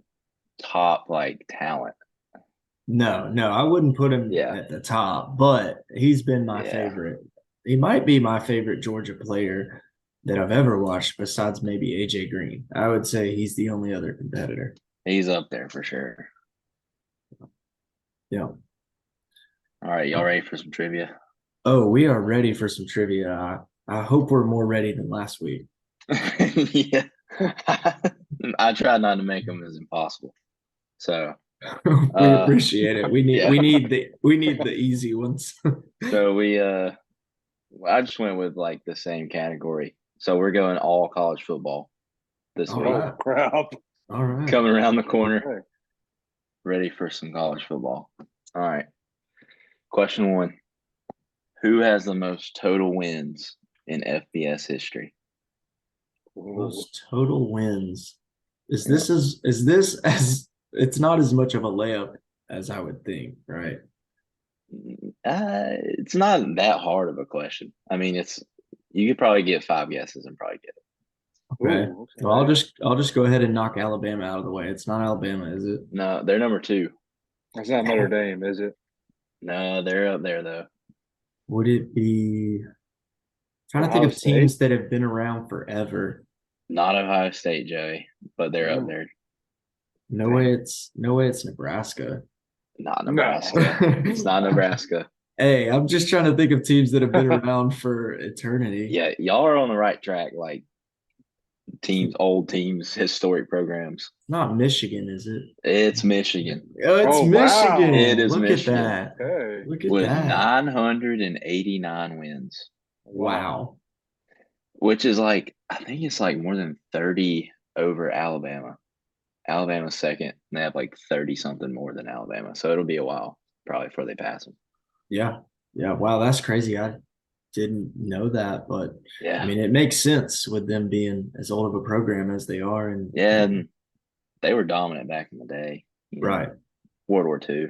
top like talent. No, I wouldn't put him Yeah. at the top, but he's been my Yeah. favorite. He might be my favorite Georgia player that I've ever watched, besides maybe AJ Green. I would say he's the only other competitor. He's up there for sure. Yeah. All right, y'all ready for some trivia? Oh, we are ready for some trivia. I hope we're more ready than last week. Yeah. I tried not to make them as impossible. So we appreciate it. We yeah. need the easy ones. So I just went with like the same category. So we're going all college football this All week. right. Oh, crap. All right. Coming around the corner. Okay. Ready for some college football. All right. Question 1. Who has the most total wins in FBS history? Most total wins. Is this as it's not as much of a layup as I would think, right? It's not that hard of a question. I mean, you could probably get 5 guesses and probably get it. Okay. Ooh, okay. Well, I'll just go ahead and knock Alabama out of the way. It's not Alabama, is it? No, they're number 2. That's not Notre Dame, is it? No, they're up there though. Would it be trying to Ohio think of teams State? that have been around forever? Not Ohio State, Joey, but they're up there. No way it's Nebraska. Not No. Nebraska. It's not Nebraska. Hey, I'm just trying to think of teams that have been around for eternity. Yeah, y'all are on the right track. Like old teams, historic programs. Not Michigan, is it? It's Michigan. Oh, it's Oh, Michigan. wow. It is Look Michigan. at that. Okay. Look at With that. 989 wins. Wow. Which is like, I think it's like more than 30 over Alabama. Alabama's second, and they have like 30 something more than Alabama. So it'll be a while probably before they pass them. Yeah. Yeah. Wow, that's crazy. I didn't know that, but Yeah. I mean, it makes sense with them being as old of a program as they are. And Yeah, and they were dominant back in the day. Right. World War II.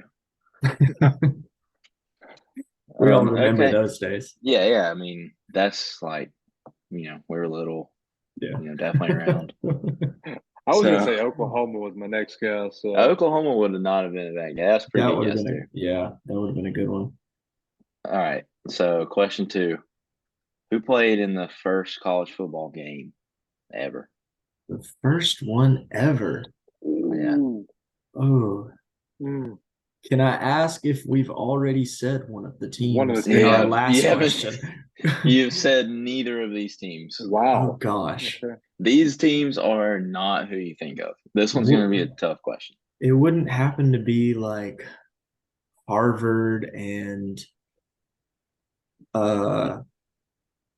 We all remember those days. Yeah. I mean, that's like, we're little. Yeah. Definitely around. I was going to say Oklahoma was my next guess. So. Oklahoma would have not have been a bad guess. That's a pretty good guess, too. Yeah, that would have been a good one. All right. So, question 2. Who played in the first college football game ever? The first one ever. Yeah. Oh, Mm, Can I ask if we've already said one of the One of teams the in our teams. last You haven't. question? You've said neither of these teams. Oh Wow. gosh. Okay. These teams are not who you think of. This one's going to be a tough question. It wouldn't happen to be like Harvard and uh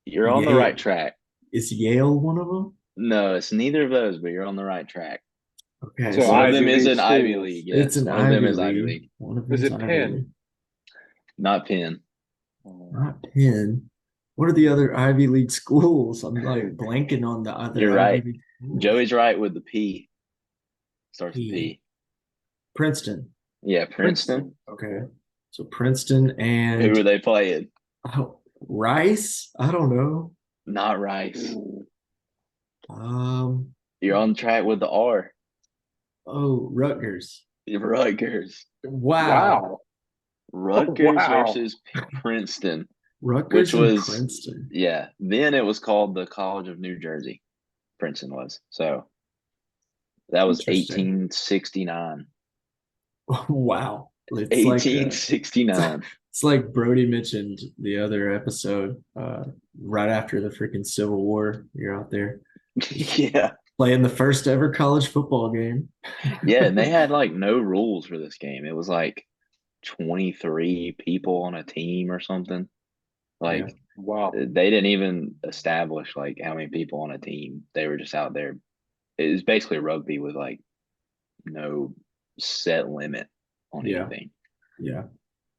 You're on the Yale. right track. Is Yale one of them? No, it's neither of those, but you're on the right track. Okay, So One of Ivy them is League an Ivy schools. League. it's Yes, an one of them Ivy is Ivy League. League. One of Is them's it Ivy Penn? League. Not Penn. Not Penn. What are the other Ivy League schools? I'm like blanking on the other You're Ivy right. League schools. Joey's right with the P. Starts with P. P. Princeton. Yeah, Princeton. Okay. So Princeton and Who are they playing? Rice? I don't know. Not Rice. Um, You're on track with the R. Rutgers. Rutgers. Wow. Rutgers Wow. versus Princeton, Rutgers which and was Princeton. yeah. Then it was called the College of New Jersey. Princeton was so that was Interesting. 1869. Wow. It's like 1869. it's like Brody mentioned the other episode, right after the freaking Civil War. You're out there Yeah. playing the first ever college football game. Yeah, and they had like no rules for this game. It was like 23 people on a team or something. Like Yeah. Wow. they didn't even establish like how many people on a team. They were just out there. It was basically rugby with like no set limit on Yeah. anything. Yeah.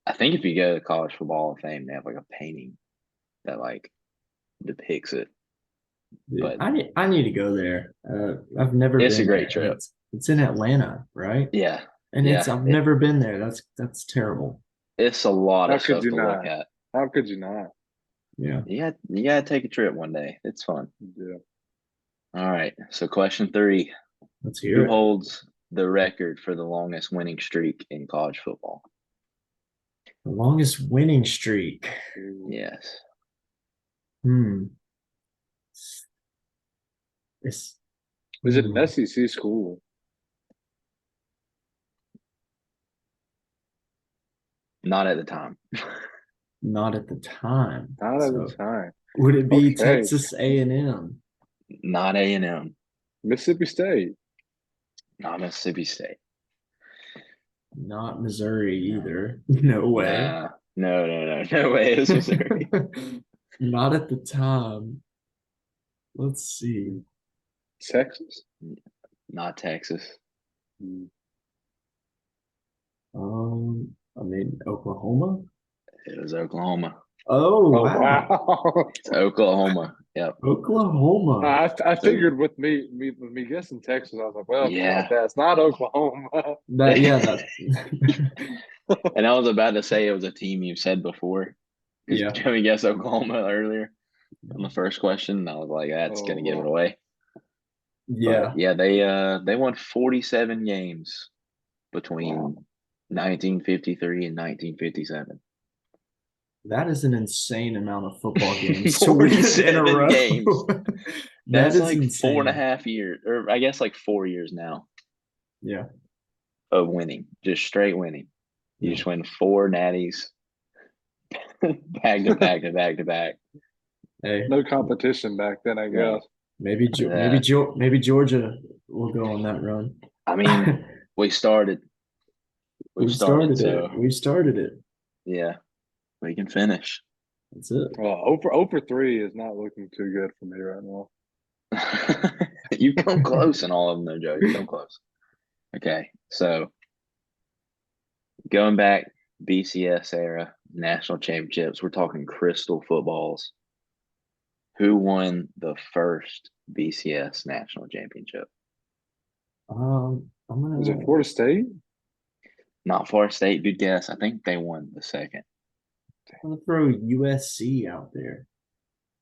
I think if you go to the College Football Hall of Fame, they have like a painting that like depicts it. But I need to go there. I've never it's been a great there. trip. It's in Atlanta, right? Yeah. And Yeah. I've never been there. That's terrible. It's a lot How of could stuff you to look not? at. How could you not? Yeah. You gotta take a trip one day. It's fun. Yeah. All right. So question 3. Let's Who hear it. holds the record for the longest winning streak in college football? The longest winning streak. Yes. It's Is it an SEC school? Not at the time. not at the time. Not at So the time. would it be Okay. Texas A&M? Not A&M. Mississippi State. Not Mississippi State. Not Missouri either. No way. Nah. No way. It's Missouri. Not at the time. Let's see. Texas. Not Texas. I mean Oklahoma. It was Oklahoma. Oh, Oh wow. wow. It's Oklahoma. Yep. Oklahoma. I figured with me guessing Texas, I was like, well, Yeah. that's not Oklahoma. That And I was about to say it was a team you said before. yeah. Joey guessed Oklahoma earlier on the first question. And I was like, that's gonna give it away. Yeah. But yeah, they won 47 games between 1953 and 1957. That is an insane amount of football games to win in a 47 row. games. That That's is like insane. 4.5 years, or I guess like 4 years now Yeah. of winning, just straight winning. You just win 4 natties back to back to back to back. Hey, No competition back then, I guess. maybe Georgia will go on that run. I mean, we started. We started it. So We started it. yeah, we can finish. That's it. Well, over 3 is not looking too good for me right now. You come close in all of them, though, Joe. You come close. Okay, so going back BCS era national championships, we're talking crystal footballs. Who won the first BCS national championship? I'm gonna. Was it Florida State? Not Florida State. Good guess. I think they won the second. I'm gonna throw USC out there.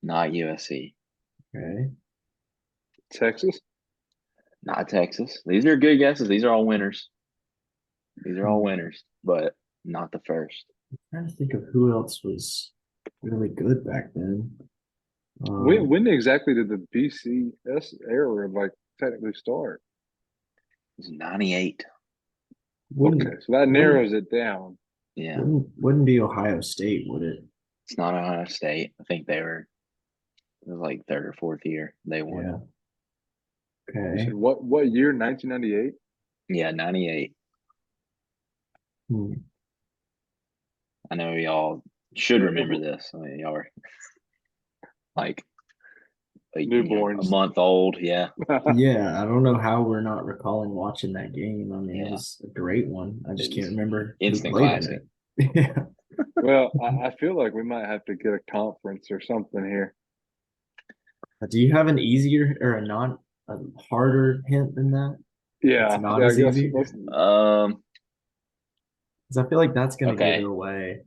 Not USC. Okay. Texas? Not Texas. These are good guesses. These are all winners. These are all winners, but not the first. I'm trying to think of who else was really good back then. When exactly did the BCS era like technically start? It was 98. Wouldn't Okay, so that narrows it down. Yeah, wouldn't be Ohio State, would it? it's not Ohio State. I think it was like third or fourth year they won. Yeah. You Okay. said what year? 1998. Yeah, 98. Hmm. I know y'all should remember this. I mean, y'all are like a Newborns. month old. Yeah. Yeah, I don't know how we're not recalling watching that game. I mean, it Yeah. was a great one. I just It can't was remember who instant played classic. in it. Yeah. Well, I feel like we might have to get a conference or something here. Do you have an easier or a harder hint than that? It's Yeah, not yeah. I as guess easy let's. because I feel like that's going to give it Okay. away.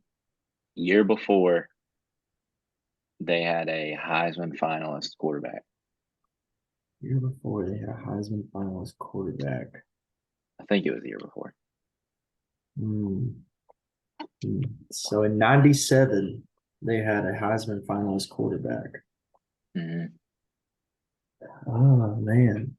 Year before, they had a Heisman finalist quarterback. Year before, they had a Heisman finalist quarterback. I think it was the year before. Hmm. So in '97, they had a Heisman finalist quarterback. Hmm. Oh man.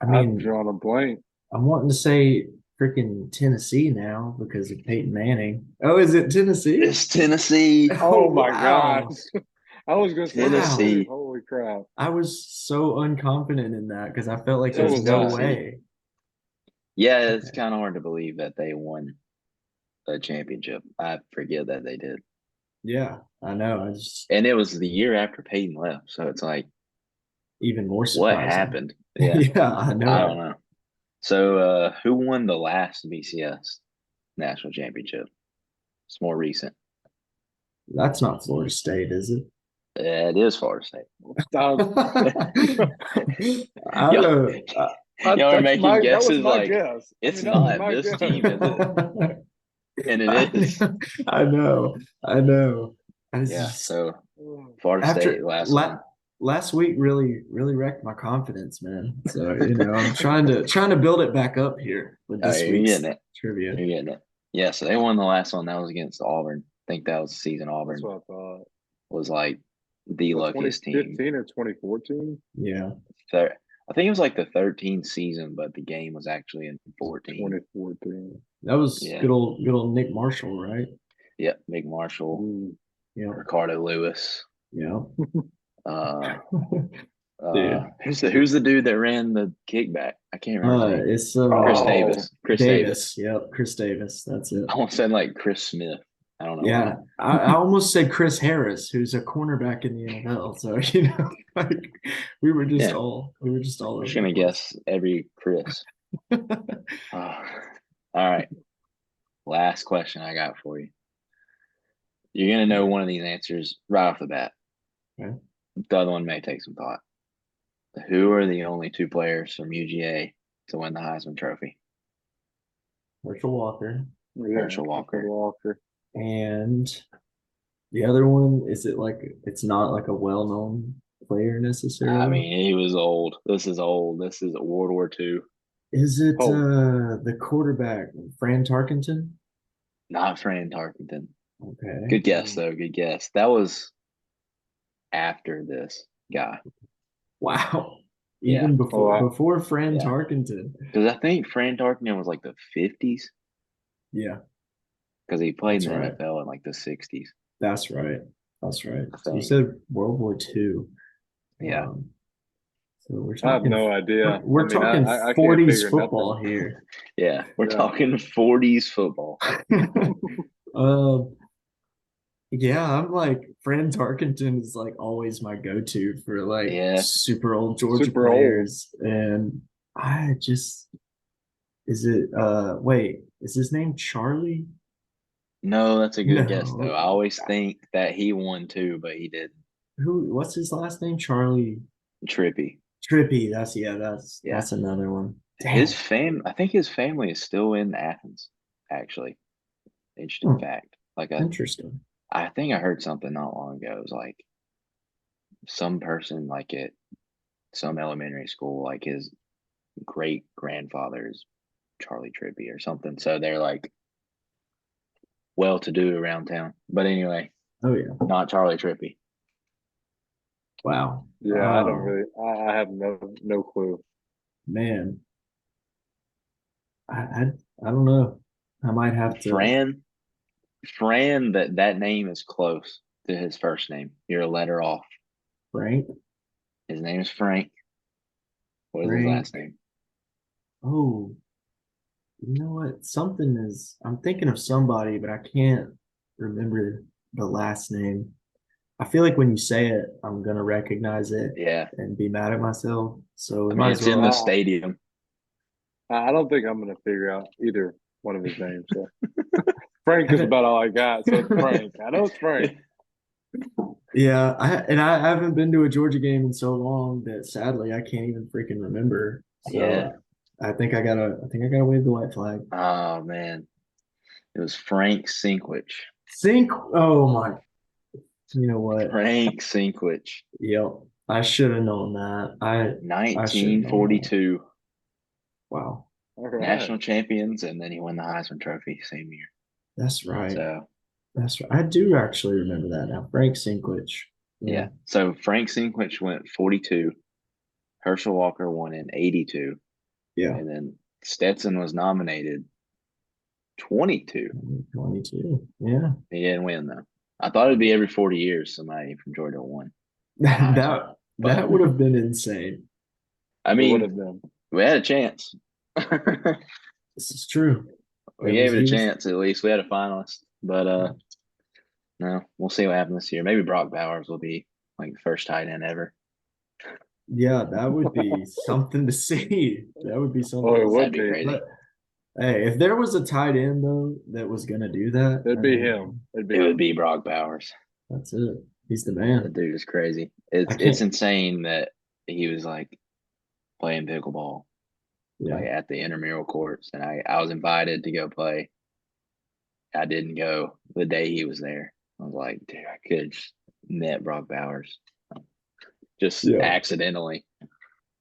I I've mean, drawn a blank. I'm wanting to say freaking Tennessee now because of Peyton Manning. Oh, is it Tennessee? It's Tennessee. Oh Oh my wow. gosh! I was gonna say Tennessee. Mississippi. Holy crap! I was so unconfident in that because I felt like It So there's was was no I. Tennessee. way. Yeah, it's Okay. kind of hard to believe that they won a championship. I forget that they did. Yeah, I know. And it was the year after Peyton left. So it's like, Even more what surprising. happened? Yeah, Yeah, I I don't know. know. So who won the last BCS national championship? It's more recent. That's not Florida State, is it? It is Florida State. I Y'all, don't. y'all are making That was guesses my like guess. I it's mean, that was not my this guess. team, is it? And I it is. know. I know. I know. I was Yeah. just So Florida State after last one. last week really wrecked my confidence, man. So I'm trying to build it back up here with Oh, this you're week's getting it. trivia. You're getting it. Yeah. So they won the last one. That was against Auburn. I think that was the season That's Auburn what I thought. was like the What, luckiest team. 2015 or 2014? Yeah. I think it was like the 13th season, but the game was actually in 14. 2014. That was Yeah. good old Nick Marshall, right? Yep. Big Marshall, Yeah. Ricardo Lewis. Yeah. Uh, Dude. who's the dude that ran the kickback? I can't remember his name. It's Chris Oh. Davis. Chris Davis. Yep, Chris Davis. That's it. I almost said like Chris Smith. I don't know Yeah, I almost said Chris Harris, who's a cornerback in the NFL. So like we were just all why. I'm over just the gonna place. guess every Chris. All right. Last question I got for you. You're gonna know one of these answers right off the bat. Okay. The other one may take some thought. Who are the only two players from UGA to win the Heisman Trophy? Herschel Walker. Yeah, Herschel Walker. And the other one, is it like it's not like a well-known player necessarily? I mean, he was old. This is old. This is World War II. Is it Oh. the quarterback, Fran Tarkenton? Not Fran Tarkenton. Okay. Good guess, though. Good guess. That was after this guy. Wow. Yeah. Even before Fran Yeah. Tarkenton. Because I think Fran Tarkenton was like the 50s. Yeah. Because he played That's in the right. NFL in like the 60s. That's right. That's right. I So you think. said World War II. Yeah. So we're I have talking. no idea. We're talking I can't 40s figure football nothing. here. Yeah. We're Yeah. talking 40s football. Yeah, I'm like Fran Tarkenton is like always my go-to for like Yeah. super old Georgia Super old. players. And I just wait, is his name Charlie? No, that's a good guess, No. though. I always think that he won too, but he didn't. What's his last name? Charlie Trippy. Trippy. Yeah. That's another one. I think his family is still in Athens, actually. Interesting fact. Interesting. I think I heard something not long ago. It was like some person like at some elementary school, like his great grandfather is Charlie Trippy or something. So they're like well to do around town. But anyway, Oh yeah. not Charlie Trippy. Wow. Yeah, I don't really. I have no clue. Man. I don't know. I might have to. Fran, that name is close to his first name. You're a letter off. Frank. His name is Frank. What is his Frank. last name? Oh, you know what? Something is. I'm thinking of somebody, but I can't remember the last name. I feel like when you say it, I'm gonna recognize it Yeah. and be mad at myself. So we I mean, might as it's in the well. stadium. I don't think I'm going to figure out either one of his names. So Frank is about all I got. So it's Frank. I know it's Frank. Yeah, I haven't been to a Georgia game in so long that sadly I can't even freaking remember. Yeah. So I think I gotta wave the white flag. Oh man, it was Frank Sinkwich. Sink. Oh my. You know what? Frank Sinkwich, Yep. I should have known that. I should have known that. 1942 Wow. All right. national champions, and then he won the Heisman Trophy same year. That's right. So That's right. I do actually remember that now. Frank Sinkwich. yeah. So Frank Sinkwich went 42. Herschel Walker won in 82, Yeah. and then Stetson was nominated 22. 22. Yeah. He didn't win though. I thought it'd be every 40 years somebody from Georgia won. That would have been insane. I It would have mean, been. we had a chance. This is true. We gave it a chance at least. We had a finalist, but no, we'll see what happens this year. Maybe Brock Bowers will be like the first tight end ever. Yeah, that would be something to see. That would be something. Oh, it to would That'd be be. crazy. But hey, if there was a tight end though that was gonna do that, It'd be him. It would be Brock Bowers. That's it. He's the The man. dude is crazy. I It's can't. insane that he was like playing pickleball Yeah. like at the intramural courts, and I was invited to go play. I didn't go the day he was there. I was like, dude, I could have just met Brock Bowers just Yeah. accidentally.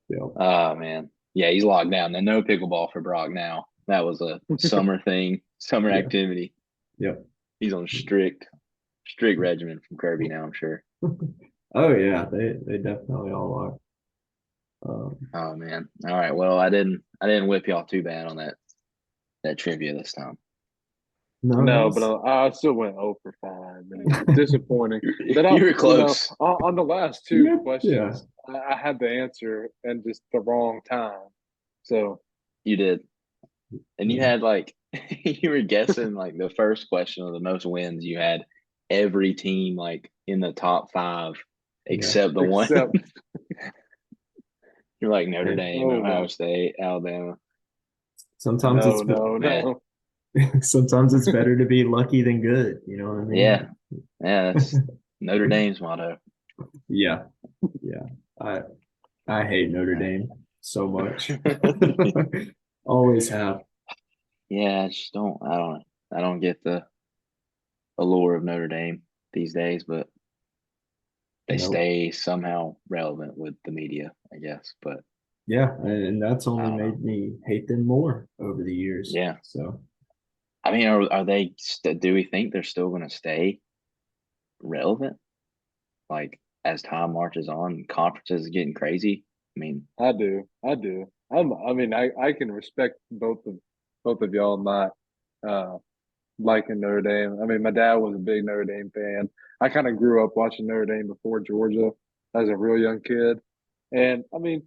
Yeah. Oh man, yeah, he's locked down. Then no pickleball for Brock now. That was a summer thing, summer Yeah. activity. Yep. He's on strict regimen from Kirby now, I'm sure. Oh yeah, they definitely all are. Oh man. All right. Well, I didn't whip y'all too bad on that trivia this time. No, but I still went 0 for 5. And it's disappointing. That You were close. On the last two Yeah, questions, I had the answer and just the wrong time. So You did. And you had like you were guessing like the first question of the most wins. You had every team like in the top 5 except the one. You're like Notre Dame, Ohio State, Alabama. Sometimes no. Sometimes it's better to be lucky than good. You know what I mean? Yeah. That's Notre Dame's motto. Yeah. I hate Notre Dame so much. Always have. Yeah, I don't get the allure of Notre Dame these days, but they stay somehow relevant with the media, I guess. But yeah, and that's only made me hate them more over the years. Yeah. So I mean, are they? Do we think they're still going to stay relevant? Like as time marches on, conferences are getting crazy. I mean, I do. I can respect both of y'all not liking Notre Dame. I mean, my dad was a big Notre Dame fan. I kind of grew up watching Notre Dame before Georgia as a real young kid, and I mean,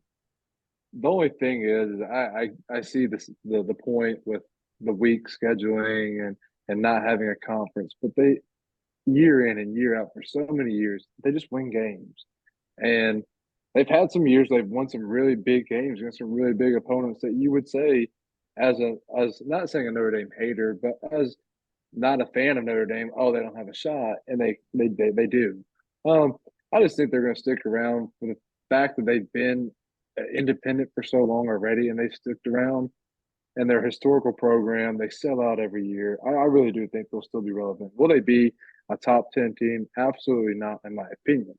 the only thing is I see the point with the weak scheduling and not having a conference, but they year in and year out for so many years they just win games, and they've had some years they've won some really big games against some really big opponents that you would say as not saying a Notre Dame hater, but as not a fan of Notre Dame, oh, they don't have a shot, and they do. I just think they're going to stick around for the fact that they've been independent for so long already, and they've stuck around. And their historical program, they sell out every year. I really do think they'll still be relevant. Will they be a top 10 team? Absolutely not, in my opinion.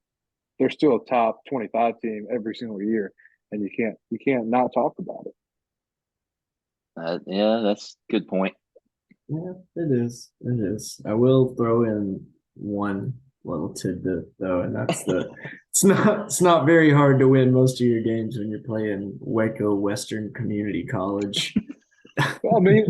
They're still a top 25 team every single year, and you can't not talk about it. yeah, that's a good point. Yeah, it is. It is. I will throw in one little tidbit though, and that's it's not very hard to win most of your games when you're playing Waco Western Community College. I mean,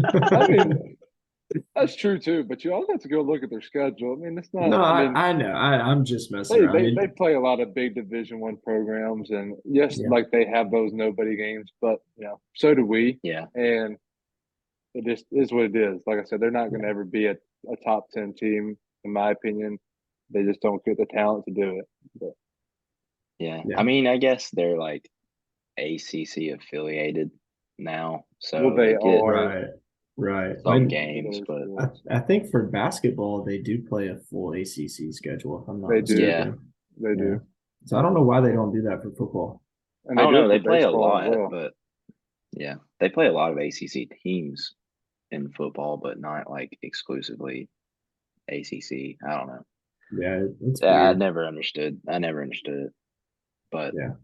that's true too. But you also have to go look at their schedule. I mean, it's not. No, I mean, I know. I'm just messing they around. I they, they mean, play a lot of big Division 1 programs, and yes, yeah, like they have those nobody games, but so do we. Yeah. And it just is what it is. Like I said, they're not going to yeah, ever be a top 10 team, in my opinion. They just don't get the talent to do it. But Yeah. I yeah. mean, I guess they're like ACC affiliated now, well, so they they get are Right, right. some When games, other but sports. I think for basketball, they do play a full ACC schedule, if I'm not They do. yeah. mistaken. They Yeah. do. So I don't know why they don't do that for football. And I they don't do know. it for They play a baseball as lot, well. but yeah, they play a lot of ACC teams in football, but not like exclusively ACC. I don't know. Yeah, it's Yeah, weird. I never understood it, but Yeah,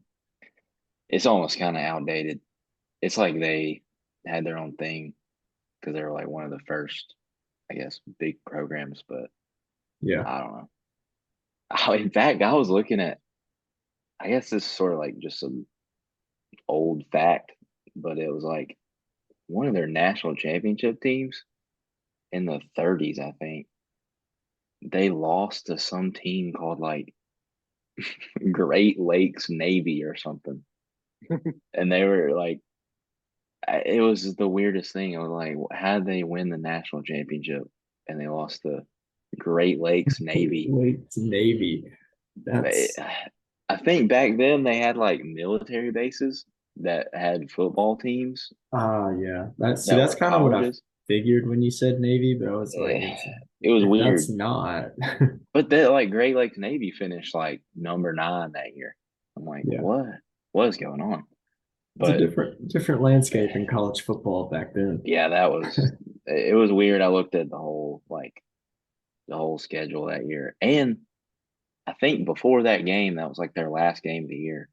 it's almost kind of outdated. It's like they had their own thing because they were like one of the first, I guess, big programs, but yeah. I don't know. In fact, I was looking at, I guess this is sort of like just some old fact, but it was like one of their national championship teams in the 30s, I think. They lost to some team called like Great Lakes Navy or something. And they were like, it was the weirdest thing. I was like, how did they win the national championship? And they lost to Great Lakes Navy. Wait, Navy. They, That's I think back then they had like military bases that had football teams yeah. That's that that's were kind of what I colleges. figured when you said Navy, but I was like, Eh, It was that's weird. not. But that like Great Lakes Navy finished like number 9 that year. I'm like, Yeah. what is going on? It's a But different landscape in college football back then. yeah, that was it was weird. I looked at the whole schedule that year. And I think before that game, that was like their last game of the year.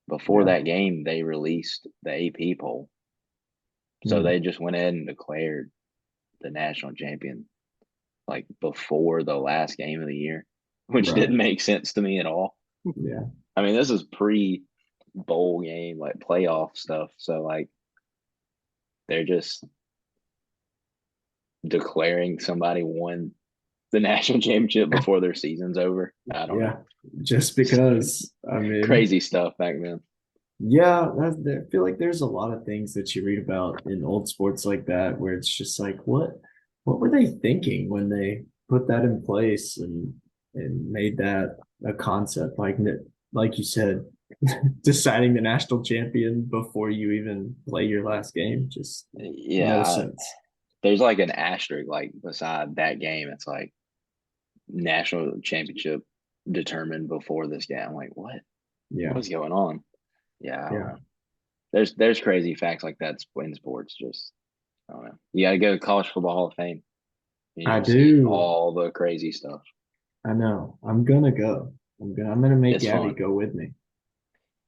Before Yeah. that game, they released the AP poll. So Hmm. they just went ahead and declared the national champion like before the last game of the year, which Right. didn't make sense to me at all. Yeah. I mean, this is pre bowl game, like playoff stuff. So like they're just declaring somebody won the national championship before their season's over. I don't know. Yeah. Just because, I mean, Crazy stuff back then. yeah, I feel like there's a lot of things that you read about in old sports like that where it's just like, what were they thinking when they put that in place and made that a concept like you said, deciding the national champion before you even play your last game, just no Yeah, sense. there's like an asterisk like beside that game. It's like national championship determined before this game. I'm like, what? Yeah, What's going on? Yeah, I don't yeah. know. There's crazy facts like that in sports. Just I don't know. You got to go to College Football Hall of Fame. And I you'll see do. all the crazy stuff. I know. I'm gonna go. I'm gonna make It's Gabby fun. go with me.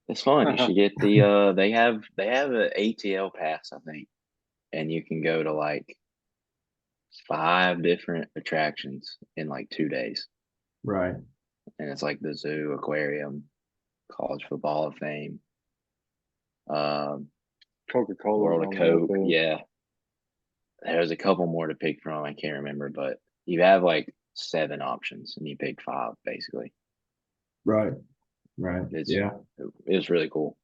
It's fun. You should get the they have an ATL pass, I think, and you can go to like 5 different attractions in like 2 days. Right. And it's like the zoo, aquarium, College Football Hall of Fame, um, Coca-Cola's World of on there, I Coke. think. Yeah, there's a couple more to pick from. I can't remember, but you have like 7 options, and you pick 5 basically. Right. Right. It's Yeah. it's really cool.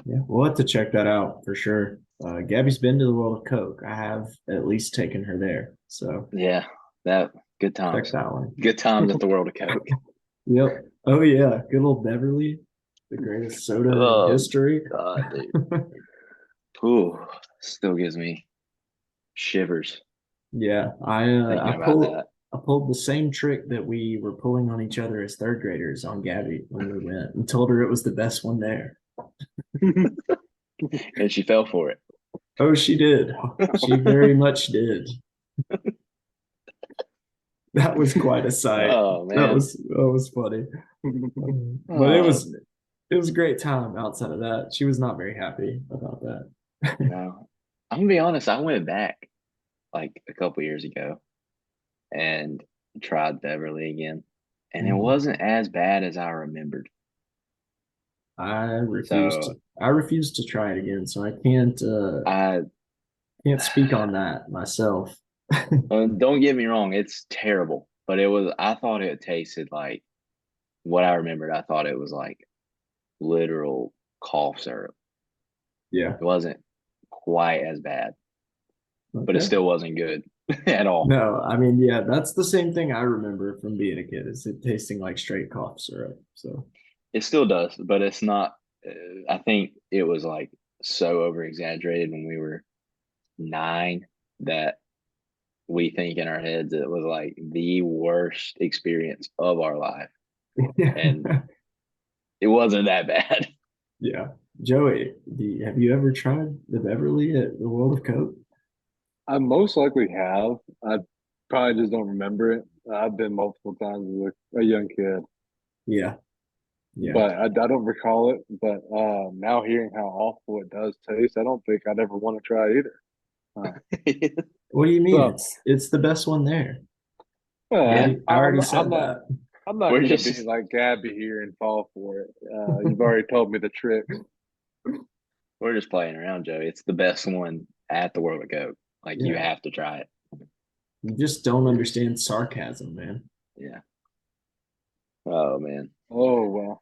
Yeah. We'll have to check that out for sure. Gabby's been to the World of Coke. I have at least taken her there. So Yeah, that good check times. that one. Good times at the World of Coke. Yep. Oh yeah. Good old Beverly, the greatest soda in Oh history. God, dude. Ooh, still gives me shivers Yeah. I thinking I about pulled that. I pulled the same trick that we were pulling on each other as third graders on Gabby when we went and told her it was the best one there. And she fell for it. Oh, she did. She very much did. That was quite a sight. Oh That man. was funny. But Oh it was a great time outside of that. She was not very happy about that. no. I'm gonna be honest, I went back like a couple years ago and tried Beverly again. And it Mhm. wasn't as bad as I remembered. I refused So to I refused to try it again, so I can't I Can't speak on that myself. Don't get me wrong, it's terrible, but I thought it tasted like what I remembered. I thought it was like literal cough syrup. Yeah. It wasn't quite as bad, but it Okay. still wasn't good at all. No, I mean, yeah, that's the same thing I remember from being a kid, is it tasting like straight cough syrup. So It still does, but it's not. I think it was like so over exaggerated when we were 9 that we think in our heads it was like the worst experience of our life. And it wasn't that bad. yeah. Joey, have you ever tried the Beverly at the World of Coke? I most likely have. I probably just don't remember it. I've been multiple times as a young kid, Yeah. Yeah. but I don't recall it. But now hearing how awful it does taste, I don't think I'd ever want to try it either. What do you mean? So, It's the best one there. Yeah, I already I'm said not. that. I'm not we're going to just be like Gabby here and fall for it. You've already told me the tricks. we're just playing around, Joey. It's the best one at the World of Coke. Like you Yeah. have to try it. You just don't understand sarcasm, man. Yeah. Oh man. Oh well.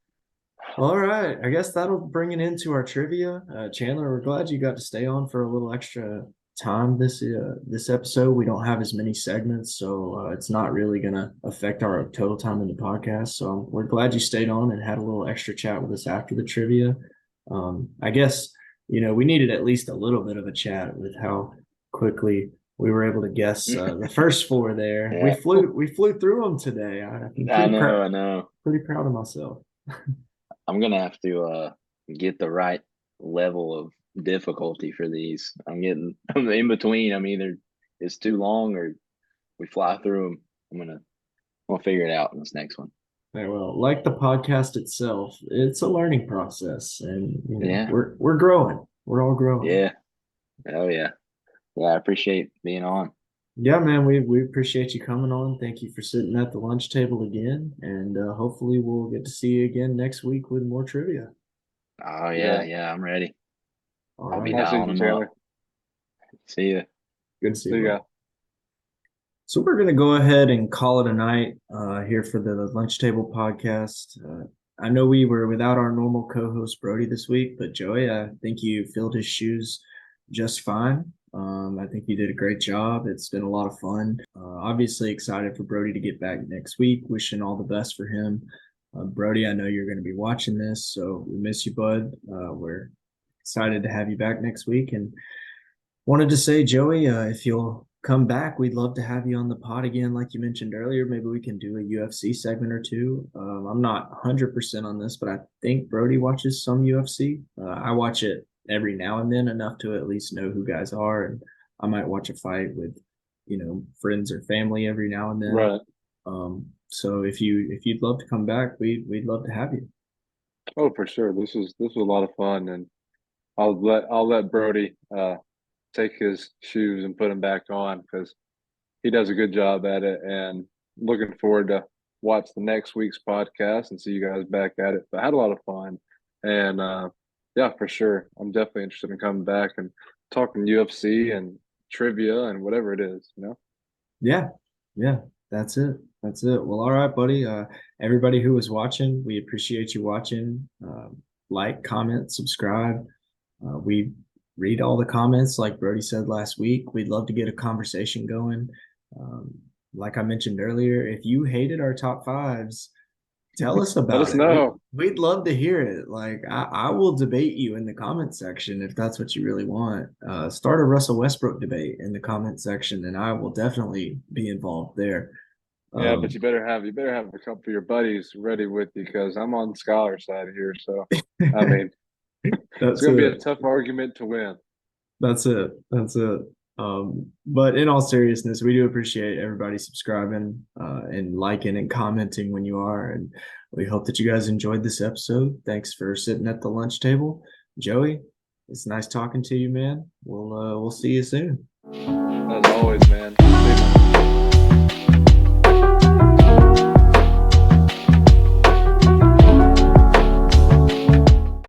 All right. I guess that'll bring it into our trivia. Chandler, we're glad you got to stay on for a little extra time this episode. We don't have as many segments, so it's not really gonna affect our total time in the podcast. So we're glad you stayed on and had a little extra chat with us after the trivia. I guess we needed at least a little bit of a chat with how quickly we were able to guess the first four there. Yeah. We flew through them today. I'm I know. pretty proud of myself. I'm gonna have to get the right level of difficulty for these. I'm in between. I'm either it's too long or we fly through them. We'll figure it out in this next one. Very well. Like the podcast itself, it's a learning process, and Yeah. we're growing. We're all growing. Yeah. Oh yeah. Yeah, I appreciate being on. Yeah, man. We appreciate you coming on. Thank you for sitting at the lunch table again, and hopefully we'll get to see you again next week with more trivia. Oh Yeah. yeah, I'm ready. All I'll be right. Nice to dialing meet you, them up. Chandler. See you. Good to see See you. you Bro. guys. So we're gonna go ahead and call it a night here for the lunch table podcast. I know we were without our normal co-host Brody this week, but Joey, I think you filled his shoes just fine. I think you did a great job. It's been a lot of fun. Obviously excited for Brody to get back next week. Wishing all the best for him. Brody, I know you're going to be watching this, so we miss you, bud. We're excited to have you back next week, and wanted to say, Joey, if you'll come back, we'd love to have you on the pod again, like you mentioned earlier. Maybe we can do a UFC segment or two. I'm not 100% on this, but I think Brody watches some UFC. I watch it every now and then, enough to at least know who guys are, and I might watch a fight with friends or family every now and then. Right. So if you'd love to come back, we'd love to have you. Oh, for sure. This was a lot of fun, and I'll let Brody take his shoes and put them back on because he does a good job at it. And looking forward to watch the next week's podcast and see you guys back at it. But I had a lot of fun, and yeah, for sure, I'm definitely interested in coming back and talking UFC and trivia and whatever it is. Yeah, that's it. That's it. Well, all right, buddy. Everybody who was watching, we appreciate you watching. Like, comment, subscribe. We read all the comments, like Brody said last week. We'd love to get a conversation going. Like I mentioned earlier, if you hated our top fives, tell us about Let us it. know. We'd love to hear it. Like I will debate you in the comment section if that's what you really want. Start a Russell Westbrook debate in the comment section, and I will definitely be involved there. Yeah, but you better have a couple of your buddies ready with you because I'm on Scholar's side here. So I mean, it's gonna be a tough argument to win. That's it. But in all seriousness, we do appreciate everybody subscribing and liking and commenting when you are. And we hope that you guys enjoyed this episode. Thanks for sitting at the lunch table. Joey, it's nice talking to you, man. We'll see you soon. As always, man.